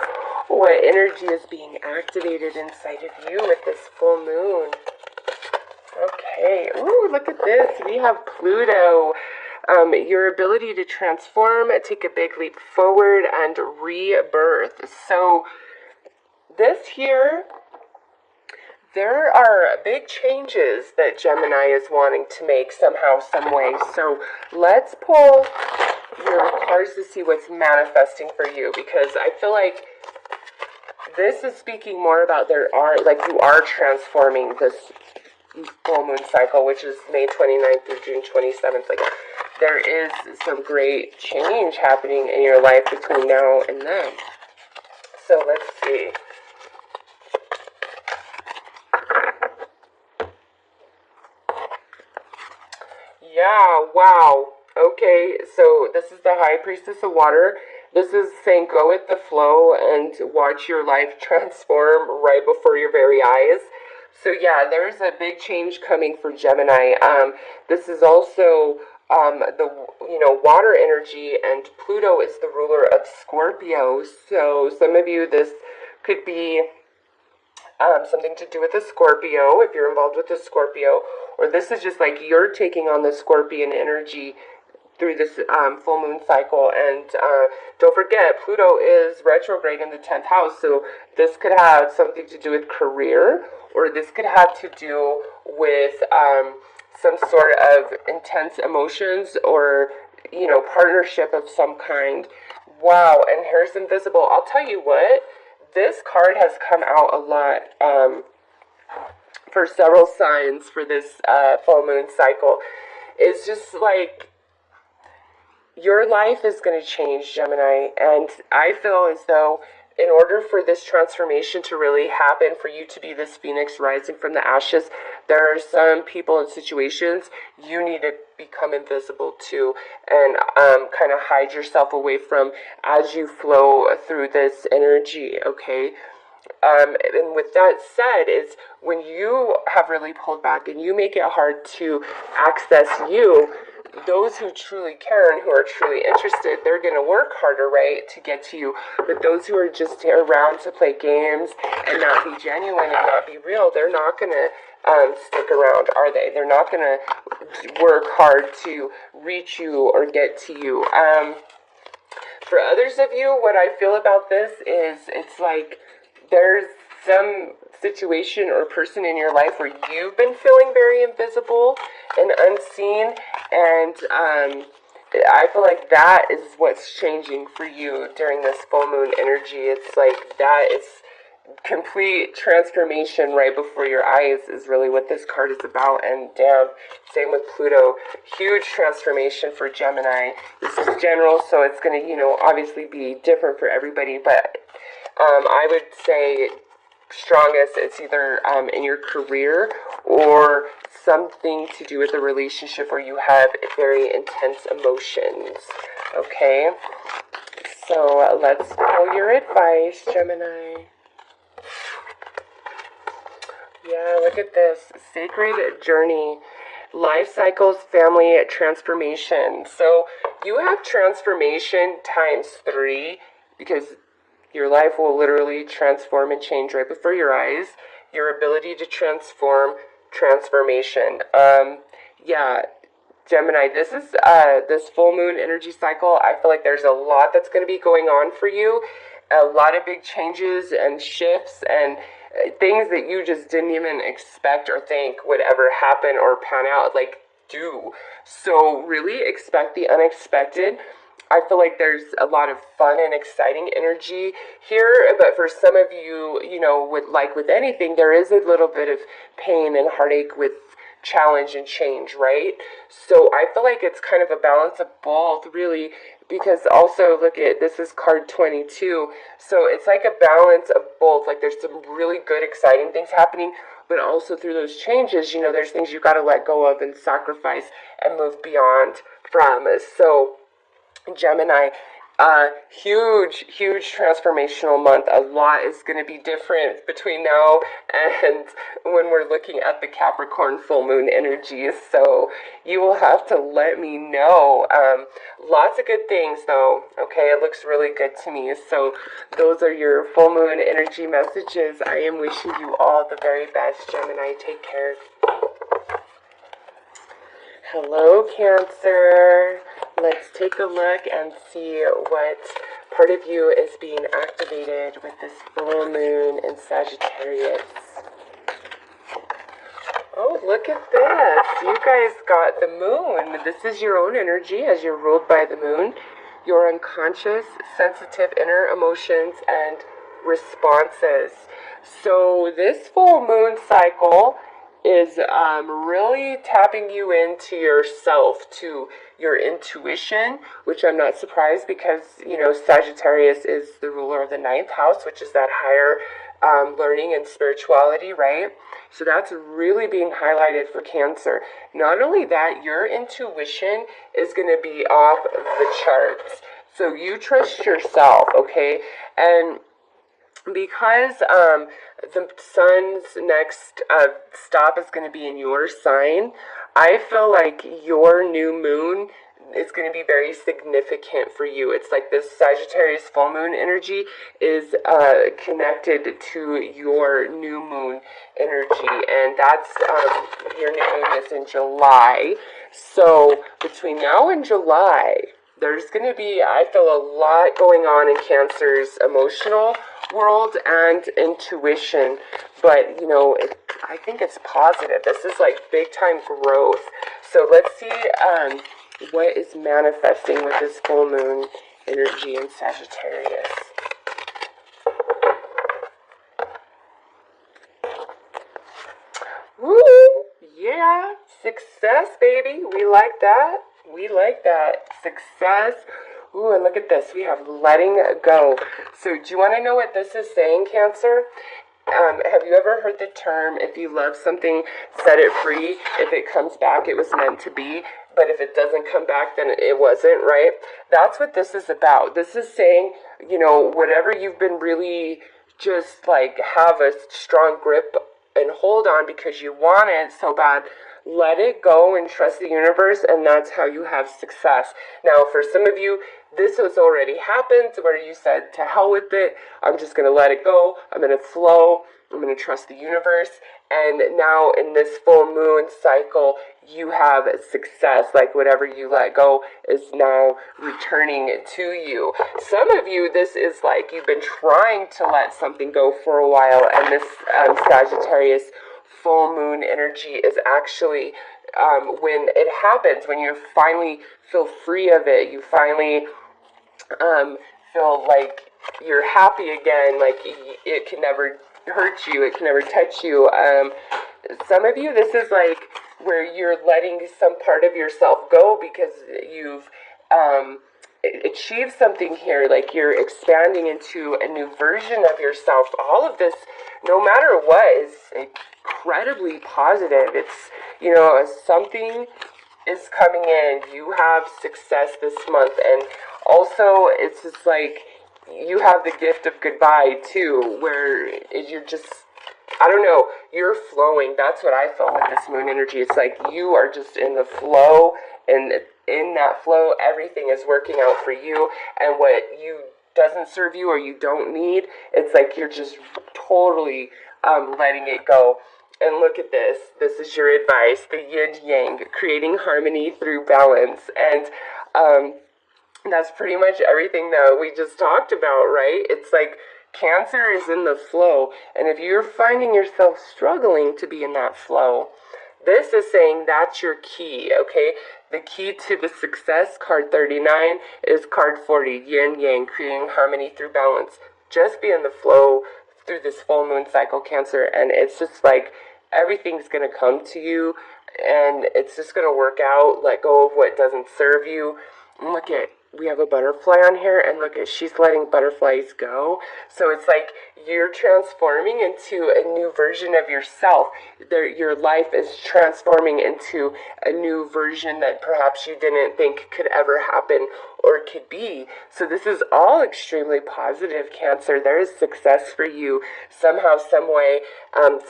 what energy is being activated inside of you with this full moon. Okay. Ooh, look at this. We have Pluto. Your ability to transform, take a big leap forward, and rebirth. So this here, there are big changes that Gemini is wanting to make somehow, some way. So let's pull your cards to see what's manifesting for you, because I feel like this is speaking more about you are transforming this full moon cycle, which is May 29th through June 27th. Like, there is some great change happening in your life between now and then. So let's see. Yeah, wow. Okay, so this is the High Priestess of Water. This is saying go with the flow and watch your life transform right before your very eyes. So yeah, there's a big change coming for Gemini. This is also the water energy, and Pluto is the ruler of Scorpio. So some of you, this could be something to do with a Scorpio, if you're involved with a Scorpio, or this is just like you're taking on the Scorpion energy through this full moon cycle. And don't forget, Pluto is retrograde in the 10th house, so this could have something to do with career, or this could have to do with some sort of intense emotions, or partnership of some kind. Wow. And here's Invisible. I'll tell you what, this card has come out a lot for several signs for this full moon cycle. It's just like your life is going to change, Gemini, and I feel as though in order for this transformation to really happen, for you to be this phoenix rising from the ashes, there are some people and situations you need to become invisible to, and kind of hide yourself away from as you flow through this energy, okay? And with that said, is when you have really pulled back and you make it hard to access you, those who truly care and who are truly interested, they're going to work harder, right, to get to you. But those who are just around to play games and not be genuine and not be real, they're not going to stick around, are they? They're not going to work hard to reach you or get to you. For others of you, what I feel about this is it's like there's some situation or person in your life where you've been feeling very invisible and unseen, and I feel like that is what's changing for you during this full moon energy. It's like that is complete transformation right before your eyes is really what this card is about. And damn, same with Pluto, huge transformation for Gemini. This is general, so it's going to obviously be different for everybody, but I would say strongest, it's either in your career or something to do with a relationship where you have very intense emotions. Okay, so let's pull your advice, Gemini. Yeah, look at this. Sacred journey. Life cycles, family transformation. So you have transformation times 3, because your life will literally transform and change right before your eyes. Your ability to transformation. Yeah, Gemini, this is this full moon energy cycle. I feel like there's a lot that's going to be going on for you. A lot of big changes and shifts and things that you just didn't even expect or think would ever happen or pan out, like do. So really expect the unexpected. I feel like there's a lot of fun and exciting energy here, but for some of you, with anything, there is a little bit of pain and heartache with challenge and change, right? So I feel like it's kind of a balance of both, really, because also, look at, this is card 22, so it's like a balance of both. Like, there's some really good, exciting things happening, but also through those changes, there's things you got to let go of and sacrifice and move beyond from. So Gemini, huge transformational month. A lot is going to be different between now and when we're looking at the Capricorn full moon energy. So you will have to let me know. Lots of good things though. Okay, it looks really good to me. So those are your full moon energy messages. I am wishing you all the very best, Gemini. Take care. Hello, Cancer. Let's take a look and see what part of you is being activated with this full moon in Sagittarius. Oh, look at this. You guys got the moon. This is your own energy as you're ruled by the moon. Your unconscious, sensitive inner emotions and responses. So this full moon cycle is really tapping you into yourself, to your intuition, which I'm not surprised because, you know, Sagittarius is the ruler of the ninth house, which is that higher learning and spirituality, right? So that's really being highlighted for Cancer. Not only that, your intuition is going to be off the charts. So you trust yourself, okay? And because the sun's next stop is going to be in your sign, I feel like your new moon is going to be very significant for you. It's like this Sagittarius full moon energy is connected to your new moon energy, and that's your new moon is in July. So between now and July, there's going to be, I feel, a lot going on in Cancer's emotional world and intuition. But, you know, I think it's positive. This is like big time growth. So let's see what is manifesting with this full moon energy in Sagittarius. Woo! Yeah, success, baby. We like that. We like that. Success. Ooh, and look at this. We have letting go. So do you want to know what this is saying, Cancer? Have you ever heard the term, if you love something, set it free? If it comes back, it was meant to be. But if it doesn't come back, then it wasn't, right? That's what this is about. This is saying, you know, whatever you've been really just like have a strong grip and hold on because you want it so bad, let it go and trust the universe, and that's how you have success. Now, for some of you, this has already happened where you said, to hell with it, I'm just going to let it go, I'm going to flow, I'm going to trust the universe, and now in this full moon cycle, you have success, like whatever you let go is now returning to you. Some of you, this is like you've been trying to let something go for a while, and this Sagittarius full moon energy is actually when it happens, when you finally feel free of it, you finally feel like you're happy again, like it can never hurt you, it can never touch you. Some of you, this is like where you're letting some part of yourself go because you've achieved something here, like you're expanding into a new version of yourself. All of this, no matter what, is incredibly positive. It's, you know, something is coming in. You have success this month, and also it's just like you have the gift of goodbye too, where you're just, I don't know, you're flowing. That's what I felt with this moon energy. It's like you are just in the flow, and in that flow, everything is working out for you, and what you doesn't serve you or you don't need, it's like you're just totally letting it go. And look at this. This is your advice, the yin-yang, creating harmony through balance. And that's pretty much everything that we just talked about, right? It's like Cancer is in the flow. And if you're finding yourself struggling to be in that flow, this is saying that's your key, okay? The key to the success, card 39, is card 40, yin-yang, creating harmony through balance. Just be in the flow through this full moon cycle, Cancer, and it's just like everything's going to come to you, and it's just going to work out. Let go of what doesn't serve you. And look at, we have a butterfly on here, and look at, she's letting butterflies go. So it's like you're transforming into a new version of yourself. Your life is transforming into a new version that perhaps you didn't think could ever happen or could be. So this is all extremely positive, Cancer. There is success for you somehow, some way,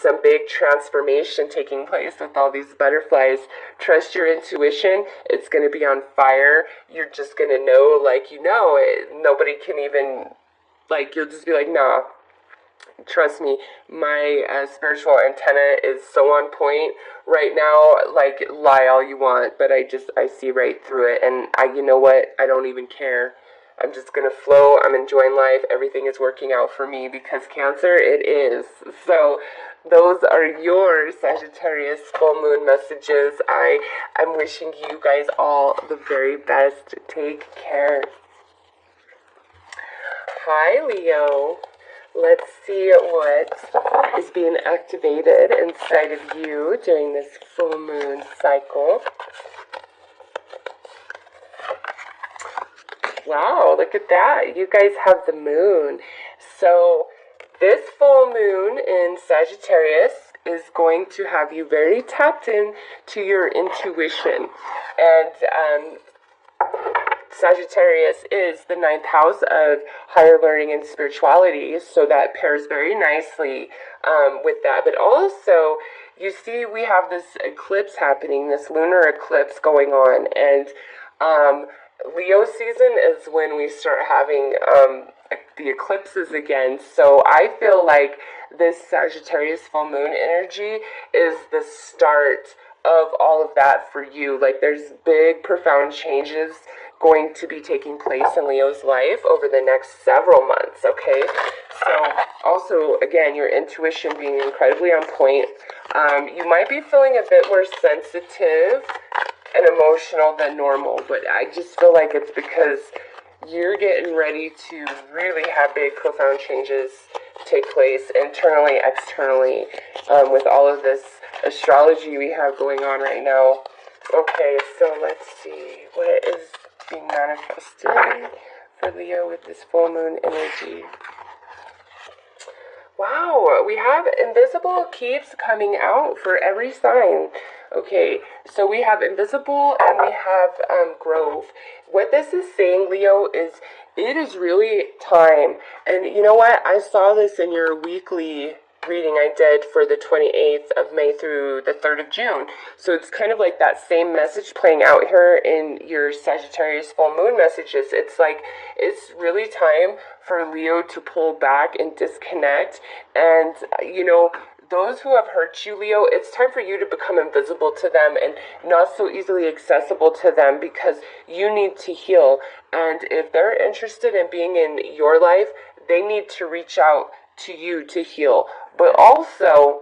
some big transformation taking place with all these butterflies. Trust your intuition. It's going to be on fire. You're just going to know, like, you know, nobody can even, like, you'll just be like, nah, trust me, my spiritual antenna is so on point right now. Like, lie all you want, but I see right through it, and you know what, I don't even care. I'm just gonna flow. I'm enjoying life. Everything is working out for me because Cancer, it is. So those are your Sagittarius full moon messages. I'm wishing you guys all the very best. Take care. Hi, Leo. Let's see what is being activated inside of you during this full moon cycle. Wow, look at that. You guys have the moon. So this full moon in Sagittarius is going to have you very tapped in to your intuition. And Sagittarius is the 9th house of higher learning and spirituality, so that pairs very nicely with that. But also, you see, we have this eclipse happening, this lunar eclipse going on, and Leo season is when we start having the eclipses again. So I feel like this Sagittarius full moon energy is the start of all of that for you. Like, there's big, profound changes going to be taking place in Leo's life over the next several months, okay? So, also, again, your intuition being incredibly on point. You might be feeling a bit more sensitive and emotional than normal, but I just feel like it's because you're getting ready to really have big, profound changes take place internally, externally, with all of this astrology we have going on right now. Okay, so let's see what is being manifested for Leo with this full moon energy. Wow, we have invisible keeps coming out for every sign. Okay, so we have invisible and we have grove. What this is saying, Leo, is it is really time. And you know what? I saw this in your weekly reading I did for the 28th of May through the 3rd of June. So it's kind of like that same message playing out here in your Sagittarius full moon messages. It's like, it's really time for Leo to pull back and disconnect. And, you know, those who have hurt you, Leo, it's time for you to become invisible to them and not so easily accessible to them, because you need to heal. And if they're interested in being in your life, they need to reach out to you to heal. But also,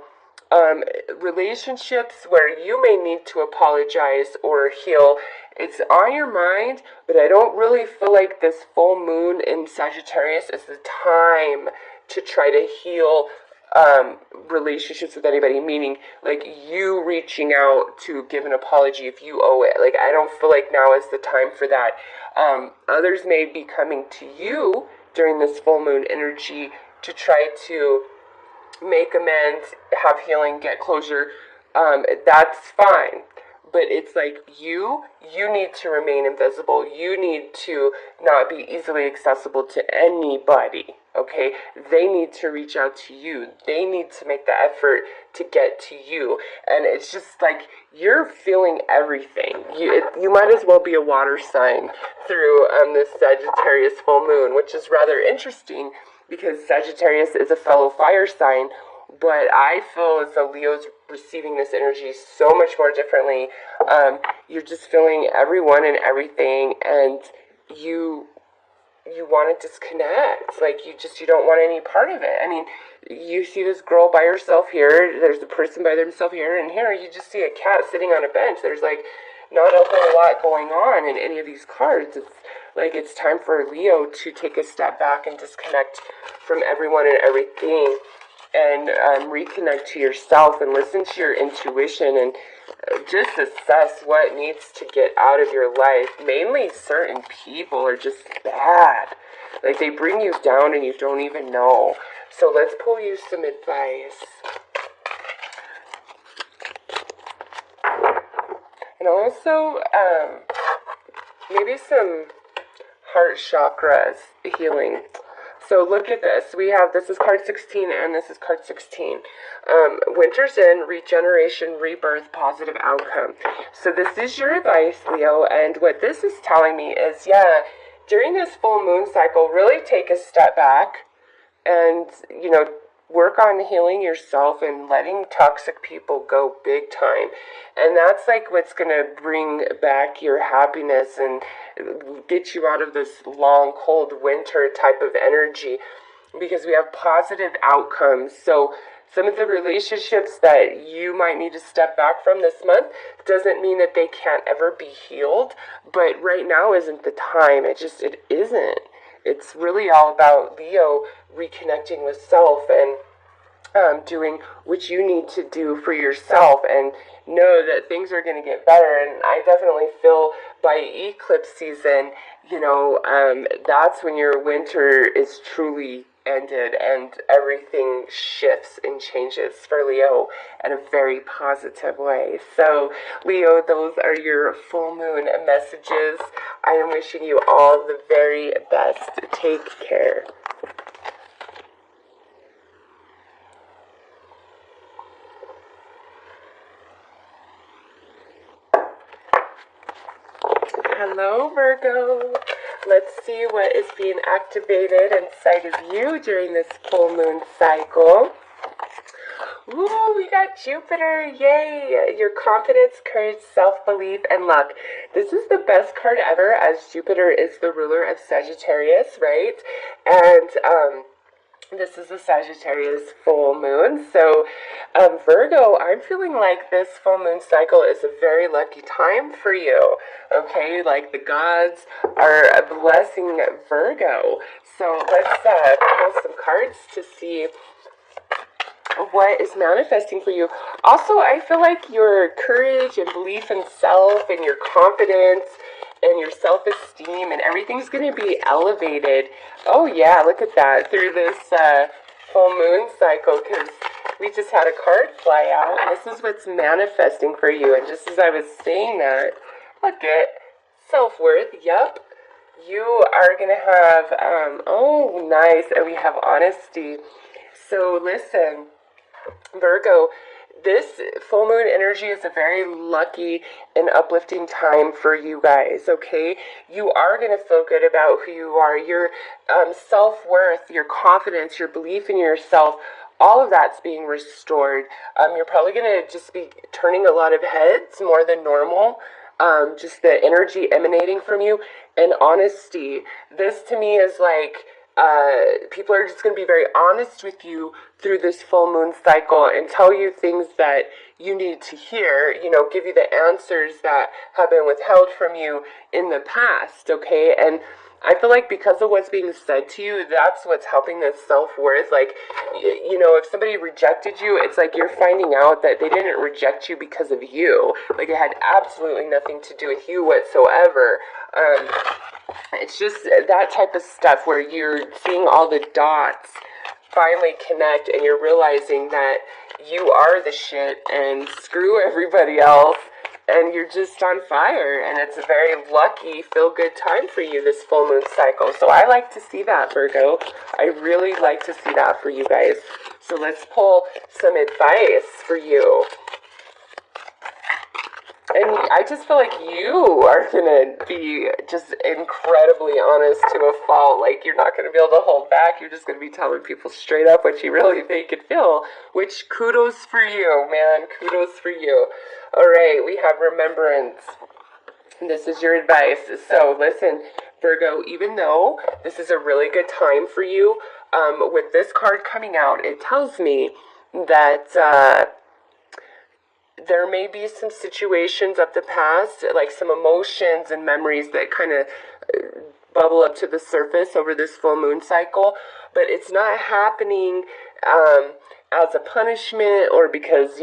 relationships where you may need to apologize or heal, it's on your mind, but I don't really feel like this full moon in Sagittarius is the time to try to heal relationships with anybody, meaning like you reaching out to give an apology if you owe it. Like, I don't feel like now is the time for that. Others may be coming to you during this full moon energy to try to make amends, have healing, get closure. That's fine. But it's like you need to remain invisible. You need to not be easily accessible to anybody, okay? They need to reach out to you. They need to make the effort to get to you. And it's just like you're feeling everything. You might as well be a water sign through this Sagittarius full moon, which is rather interesting because Sagittarius is a fellow fire sign. But I feel as though Leo's receiving this energy so much more differently. You're just feeling everyone and everything, and you want to disconnect. Like, you don't want any part of it. I mean, you see this girl by herself here, there's a person by themselves here, and here you just see a cat sitting on a bench. There's like not a whole lot going on in any of these cards. It's like it's time for Leo to take a step back and disconnect from everyone and everything, and reconnect to yourself and listen to your intuition and just assess what needs to get out of your life. Mainly certain people are just bad. Like, they bring you down and you don't even know. So let's pull you some advice. And also, maybe some heart chakras healing. So look at this. This is card 16 and this is card 16. Winter's in, regeneration, rebirth, positive outcome. So this is your advice, Leo, and what this is telling me is, during this full moon cycle, really take a step back and, work on healing yourself and letting toxic people go big time. And that's like what's going to bring back your happiness and get you out of this long, cold winter type of energy, because we have positive outcomes. So some of the relationships that you might need to step back from this month doesn't mean that they can't ever be healed, but right now isn't the time. It isn't. it's really all about Leo reconnecting with self and doing what you need to do for yourself, and know that things are going to get better. And I definitely feel by eclipse season, that's when your winter is truly ended and everything shifts and changes for Leo in a very positive way. So Leo, those are your full moon messages. I am wishing you all the very best. Take care. Hello, Virgo. Let's see what is being activated inside of you during this full moon cycle. Ooh, we got Jupiter. Yay! Your confidence, courage, self-belief, and luck. This is the best card ever, as Jupiter is the ruler of Sagittarius, right? And this is a Sagittarius full moon. So, Virgo, I'm feeling like this full moon cycle is a very lucky time for you. Okay, like the gods are blessing Virgo. So let's pull some cards to see what is manifesting for you. Also, I feel like your courage and belief in self and your confidence and your self-esteem and everything's going to be elevated. Oh yeah, look at that, through this full moon cycle, because we just had a card fly out. This is what's manifesting for you. And just as I was saying that, look at self-worth. Yep, you are going to have, oh nice, and we have honesty. So listen, Virgo, this full moon energy is a very lucky and uplifting time for you guys, okay? You are going to feel good about who you are. Your self-worth, your confidence, your belief in yourself, all of that's being restored. You're probably going to just be turning a lot of heads more than normal. Just the energy emanating from you and honesty. This to me is like, people are just going to be very honest with you through this full moon cycle and tell you things that you need to hear, give you the answers that have been withheld from you in the past, okay? And I feel like because of what's being said to you, that's what's helping this self-worth. Like, if somebody rejected you, it's like you're finding out that they didn't reject you because of you. Like, it had absolutely nothing to do with you whatsoever. It's just that type of stuff where you're seeing all the dots finally connect and you're realizing that you are the shit and screw everybody else and you're just on fire, and it's a very lucky, feel-good time for you, this full moon cycle. So I like to see that, Virgo. I really like to see that for you guys. So let's pull some advice for you. And I just feel like you are going to be just incredibly honest to a fault. Like, you're not going to be able to hold back. You're just going to be telling people straight up what you really think and feel. Which, kudos for you, man. Kudos for you. All right, we have remembrance. This is your advice. So, listen, Virgo, even though this is a really good time for you, with this card coming out, it tells me that there may be some situations of the past, like some emotions and memories that kind of bubble up to the surface over this full moon cycle, but it's not happening as a punishment or because,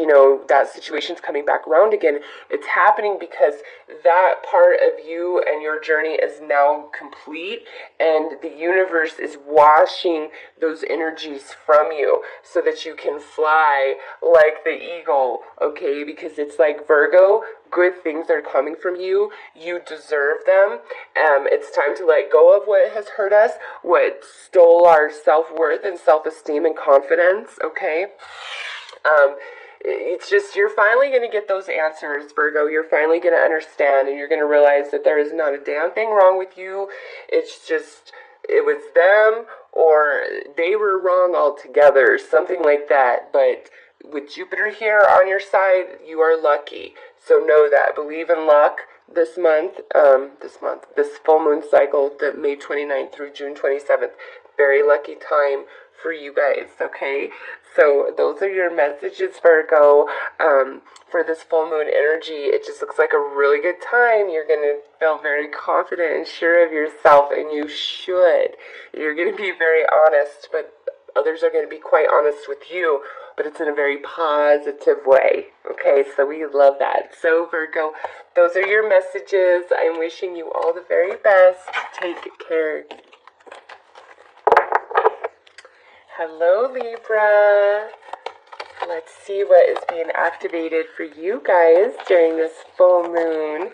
that situation's coming back around again. It's happening because that part of you and your journey is now complete, and the universe is washing those energies from you so that you can fly like the eagle, okay? Because it's like, Virgo, good things are coming from you. You deserve them. It's time to let go of what has hurt us, what stole our self-worth and self-esteem and confidence, okay? It's just, you're finally going to get those answers, Virgo. You're finally going to understand, and you're going to realize that there is not a damn thing wrong with you. It's just, it was them or they were wrong altogether, something like that. But with Jupiter here on your side, you are lucky. So know that. Believe in luck this month, this full moon cycle, the May 29th through June 27th. very lucky time for you guys, okay? So those are your messages, Virgo. For this full moon energy, it just looks like a really good time. You're going to feel very confident and sure of yourself, and you should. You're going to be very honest, but others are going to be quite honest with you, but it's in a very positive way. Okay, so we love that. So Virgo, those are your messages. I'm wishing you all the very best. Take care. Hello, Libra. Let's see what is being activated for you guys during this full moon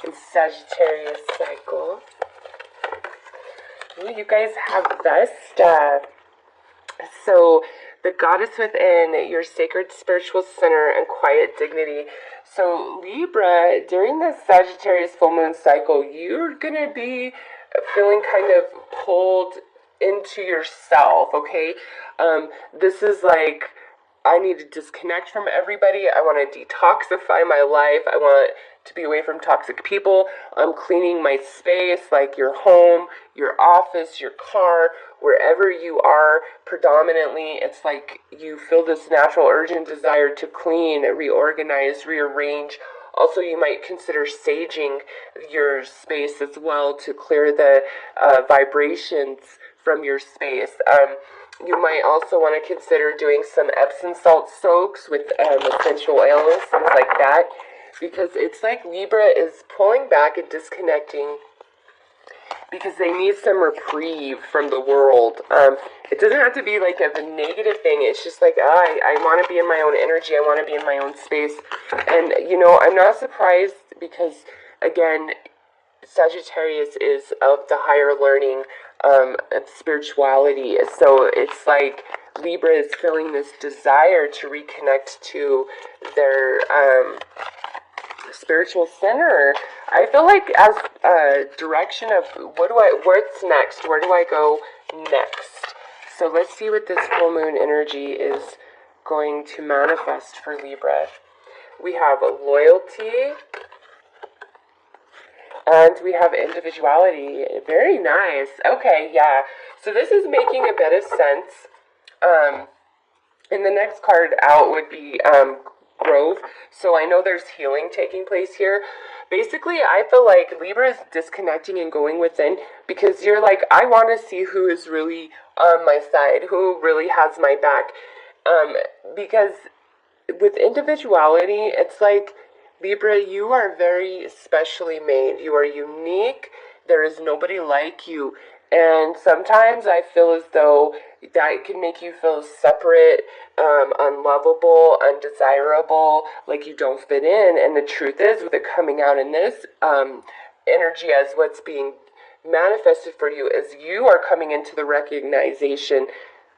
in Sagittarius cycle. Ooh, you guys have Vesta. So, the goddess within, your sacred spiritual center and quiet dignity. So, Libra, during this Sagittarius full moon cycle, you're going to be feeling kind of pulled into yourself, okay? This is like, I need to disconnect from everybody. I want to detoxify my life. I want to be away from toxic people. I'm cleaning my space, like your home, your office, your car, wherever you are. Predominantly, it's like you feel this natural urgent desire to clean, reorganize, rearrange. Also, you might consider saging your space as well to clear the vibrations from your space. You might also want to consider doing some Epsom salt soaks with essential oils, things like that, because it's like Libra is pulling back and disconnecting because they need some reprieve from the world. It doesn't have to be like a negative thing. It's just like, I want to be in my own energy. I want to be in my own space. And, you know, I'm not surprised because, again, Sagittarius is of the higher learning of spirituality. So it's like Libra is feeling this desire to reconnect to their spiritual center. I feel like as a direction of what's next? Where do I go next? So let's see what this full moon energy is going to manifest for Libra. We have loyalty. And we have individuality. Very nice. Okay, yeah. So this is making a bit of sense. And the next card out would be Grove. So I know there's healing taking place here. Basically, I feel like Libra is disconnecting and going within because you're like, I want to see who is really on my side, who really has my back. Because with individuality, it's like, Libra, you are very specially made. You are unique. There is nobody like you. And sometimes I feel as though that can make you feel separate, unlovable, undesirable, like you don't fit in. And the truth is, with it coming out in this energy as what's being manifested for you, is you are coming into the recognition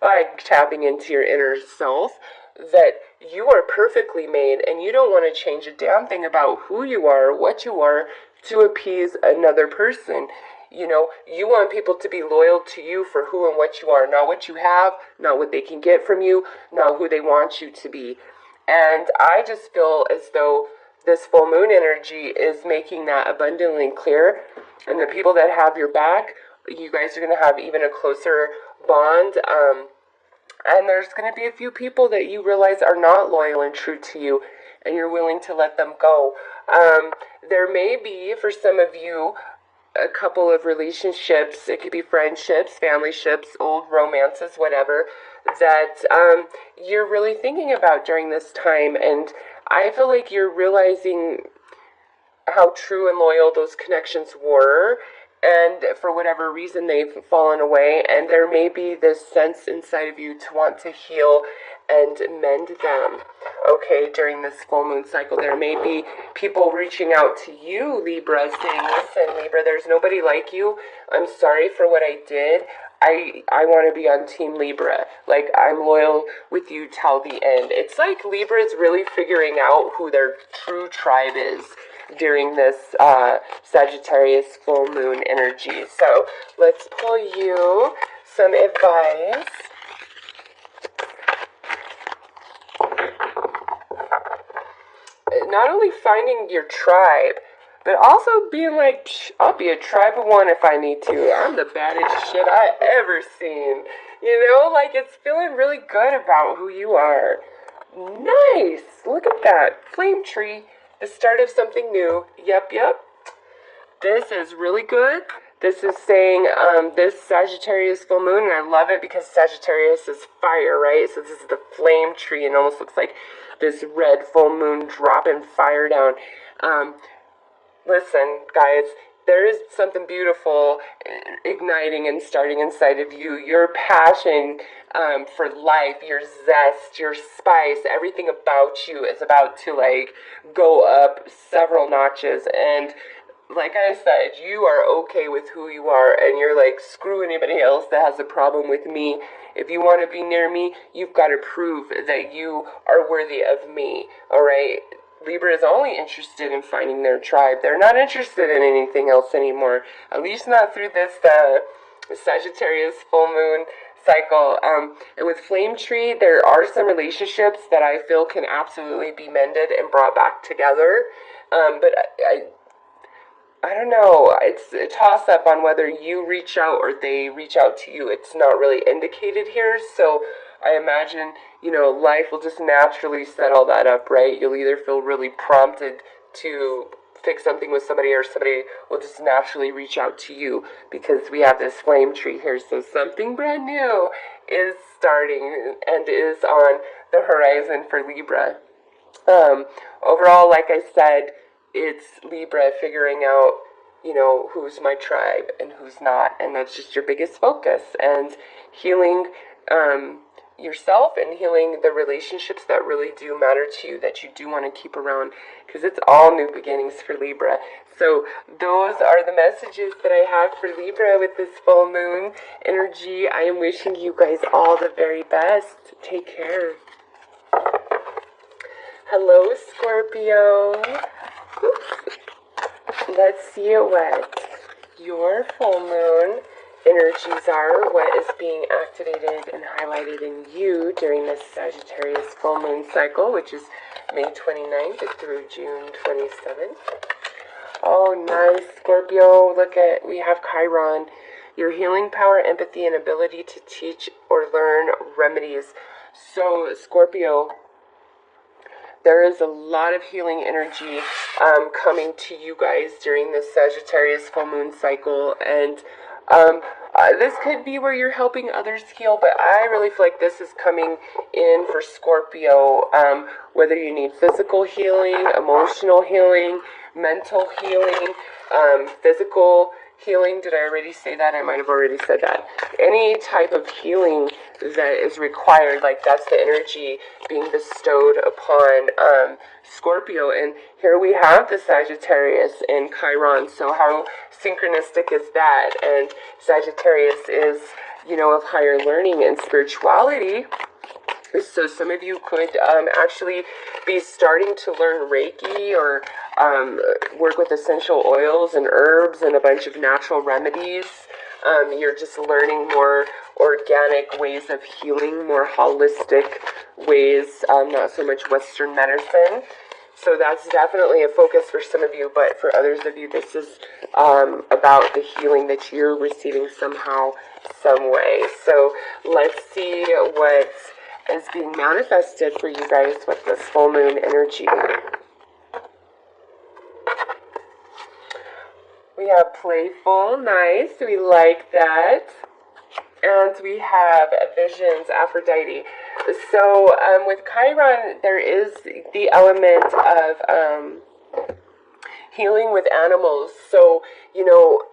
by tapping into your inner self that you are perfectly made and you don't want to change a damn thing about who you are, what you are, to appease another person. You know, you want people to be loyal to you for who and what you are, not what you have, not what they can get from you, not who they want you to be. And I just feel as though this full moon energy is making that abundantly clear. And the people that have your back, you guys are going to have even a closer bond. And there's going to be a few people that you realize are not loyal and true to you, and you're willing to let them go. There may be, for some of you, a couple of relationships, it could be friendships, family ships, old romances, whatever, that you're really thinking about during this time. And I feel like you're realizing how true and loyal those connections were. And for whatever reason, they've fallen away. And there may be this sense inside of you to want to heal and mend them. Okay, during this full moon cycle, there may be people reaching out to you, Libra, saying, listen, Libra, there's nobody like you. I'm sorry for what I did. I want to be on Team Libra. Like, I'm loyal with you till the end. It's like Libra is really figuring out who their true tribe is during this Sagittarius full moon energy. So let's pull you some advice. Not only finding your tribe, but also being like, psh, I'll be a tribe of one if I need to. I'm the baddest shit I ever seen. You know, like it's feeling really good about who you are. Nice. Look at that. Flame tree. The start of something new. Yep. This is really good. This is saying this Sagittarius full moon, and I love it because Sagittarius is fire, right? So this is the flame tree, and it almost looks like this red full moon dropping fire down. Listen, guys, there is something beautiful igniting and starting inside of you. Your passion for life, your zest, your spice, everything about you is about to like go up several notches. And like I said, you are okay with who you are, and you're like, screw anybody else that has a problem with me. If you want to be near me, you've got to prove that you are worthy of me, all right? Libra is only interested in finding their tribe. They're not interested in anything else anymore, at least not through this Sagittarius full moon cycle. And with Flame Tree, there are some relationships that I feel can absolutely be mended and brought back together. But I don't know. It's a toss-up on whether you reach out or they reach out to you. It's not really indicated here, so I imagine, you know, life will just naturally set all that up, right? You'll either feel really prompted to fix something with somebody, or somebody will just naturally reach out to you because we have this flame tree here. So something brand new is starting and is on the horizon for Libra. Overall, like I said, it's Libra figuring out, you know, who's my tribe and who's not, and that's just your biggest focus, and healing yourself and healing the relationships that really do matter to you, that you do want to keep around, because it's all new beginnings for Libra. So those are the messages that I have for Libra with this full moon energy. I am wishing you guys all the very best. Take care. Hello, Scorpio. Oops. Let's see what your full moon energies are, what is being activated and highlighted in you during this Sagittarius full moon cycle, which is May 29th through June 27th. Oh, nice, Scorpio. Look at, we have Chiron. Your healing power, empathy, and ability to teach or learn remedies. So, Scorpio, there is a lot of healing energy coming to you guys during this Sagittarius full moon cycle, and this could be where you're helping others heal, but I really feel like this is coming in for Scorpio, whether you need physical healing, emotional healing, mental healing, physical healing. Did I already say that? I might have already said that. Any type of healing that is required, like that's the energy being bestowed upon Scorpio. And here we have the Sagittarius and Chiron. So how synchronistic is that? And Sagittarius is, you know, of higher learning and spirituality. So some of you could actually be starting to learn Reiki, or work with essential oils and herbs and a bunch of natural remedies. You're just learning more organic ways of healing, more holistic ways, not so much Western medicine. So that's definitely a focus for some of you, but for others of you, this is about the healing that you're receiving somehow, some way. So let's see what is being manifested for you guys with this full moon energy. We have playful, nice, we like that. And we have visions, Aphrodite. So with Chiron, there is the element of healing with animals. So, you know,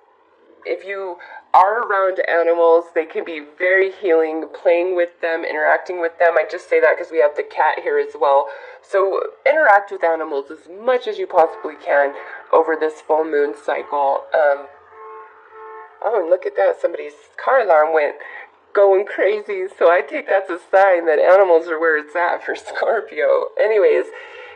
if you are around animals, they can be very healing, playing with them, interacting with them. I just say that because we have the cat here as well. So interact with animals as much as you possibly can over this full moon cycle. Oh, and look at that. Somebody's car alarm went going crazy. So I take that's a sign that animals are where it's at for Scorpio. Anyways,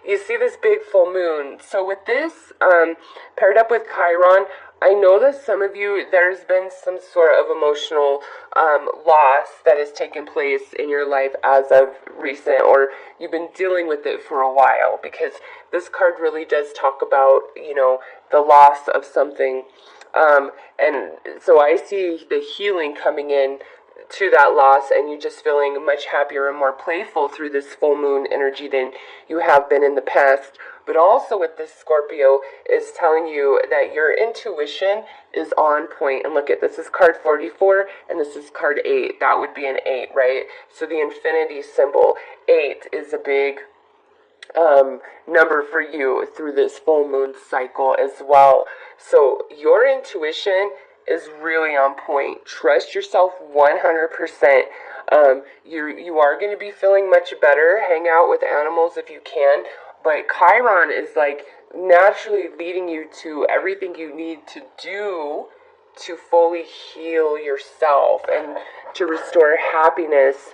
you see this big full moon. So with this, paired up with Chiron, I know that some of you, there's been some sort of emotional loss that has taken place in your life as of recent, or you've been dealing with it for a while, because this card really does talk about, the loss of something. And so I see the healing coming in to that loss, and you just feeling much happier and more playful through this full moon energy than you have been in the past. But also with this Scorpio is telling you that your intuition is on point. And look at this is card 44 and this is card 8. That would be an 8, right? So the infinity symbol, 8, is a big number for you through this full moon cycle as well. So your intuition is really on point. Trust yourself 100%. You are going to be feeling much better. Hang out with animals if you can. But Chiron is like naturally leading you to everything you need to do to fully heal yourself and to restore happiness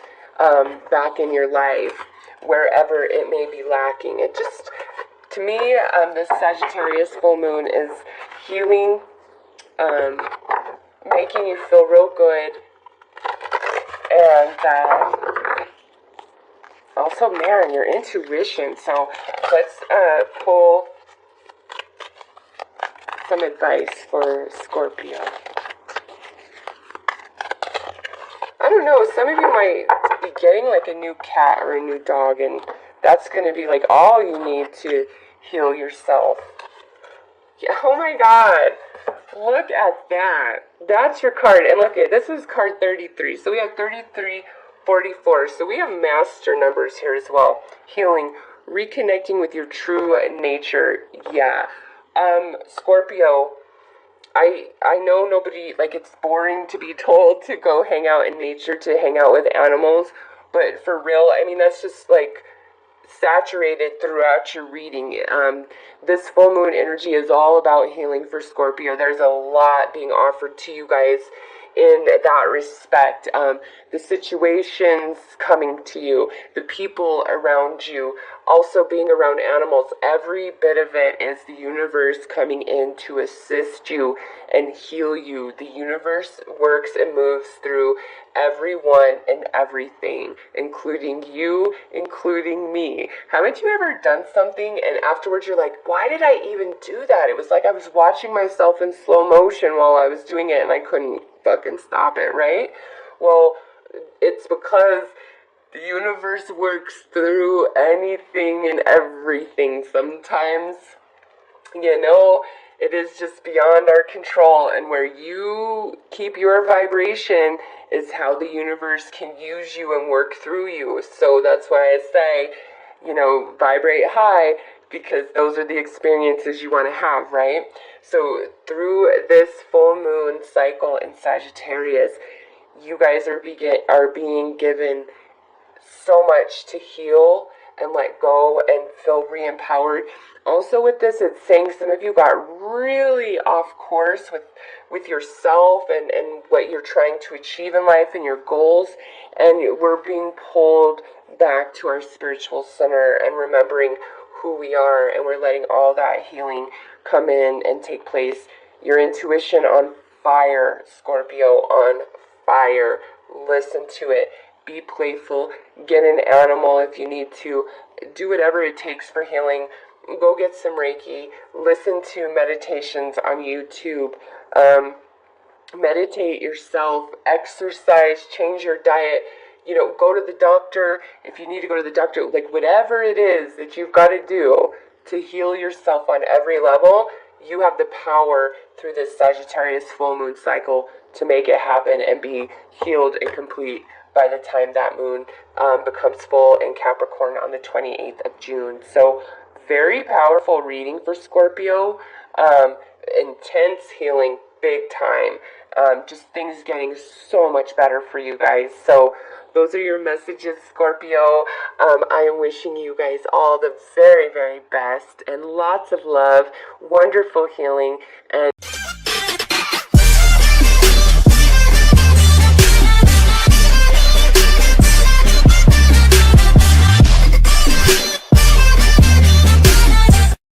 back in your life, wherever it may be lacking. It just, to me, this Sagittarius full moon is healing, making you feel real good, and also, man, your intuition. So let's pull some advice for Scorpio. I don't know, some of you might be getting like a new cat or a new dog, and that's going to be like all you need to heal yourself. Yeah, oh my God, look at that. That's your card. And look at this is card 33. So we have 33, 44. So we have master numbers here as well. Healing, reconnecting with your true nature. Yeah. Scorpio, I know nobody, like, it's boring to be told to go hang out in nature, to hang out with animals, but for real, I mean, that's just like saturated throughout your reading. This full moon energy is all about healing for Scorpio. There's a lot being offered to you guys in that respect. The situations coming to you, the people around you, also being around animals, every bit of it is the universe coming in to assist you and heal you. The universe works and moves through everyone and everything, including you, including me. Haven't you ever done something and afterwards you're like, why did I even do that? It was like I was watching myself in slow motion while I was doing it and I couldn't fucking stop it, right? Well, it's because the universe works through anything and everything. Sometimes, it is just beyond our control, and where you keep your vibration is how the universe can use you and work through you. So that's why I say, vibrate high, because those are the experiences you want to have, right? So through this full moon cycle in Sagittarius, you guys are being given so much to heal and let go and feel re-empowered. Also with this, it's saying some of you got really off course with yourself and what you're trying to achieve in life and your goals, and we're being pulled back to our spiritual center and remembering who we are, and we're letting all that healing come in and take place. Your intuition on fire, Scorpio, on fire. Listen to it. Be playful. Get an animal if you need to. Do whatever it takes for healing. Go get some Reiki. Listen to meditations on YouTube. Meditate yourself. Exercise. Change your diet. Go to the doctor if you need to go to the doctor. Like, whatever it is that you've got to do to heal yourself on every level, you have the power through this Sagittarius full moon cycle to make it happen and be healed and complete by the time that moon becomes full in Capricorn on the 28th of June. So very powerful reading for Scorpio. Intense healing, big time. Just things getting so much better for you guys. So those are your messages, Scorpio. I am wishing you guys all the very, very best and lots of love, wonderful healing, and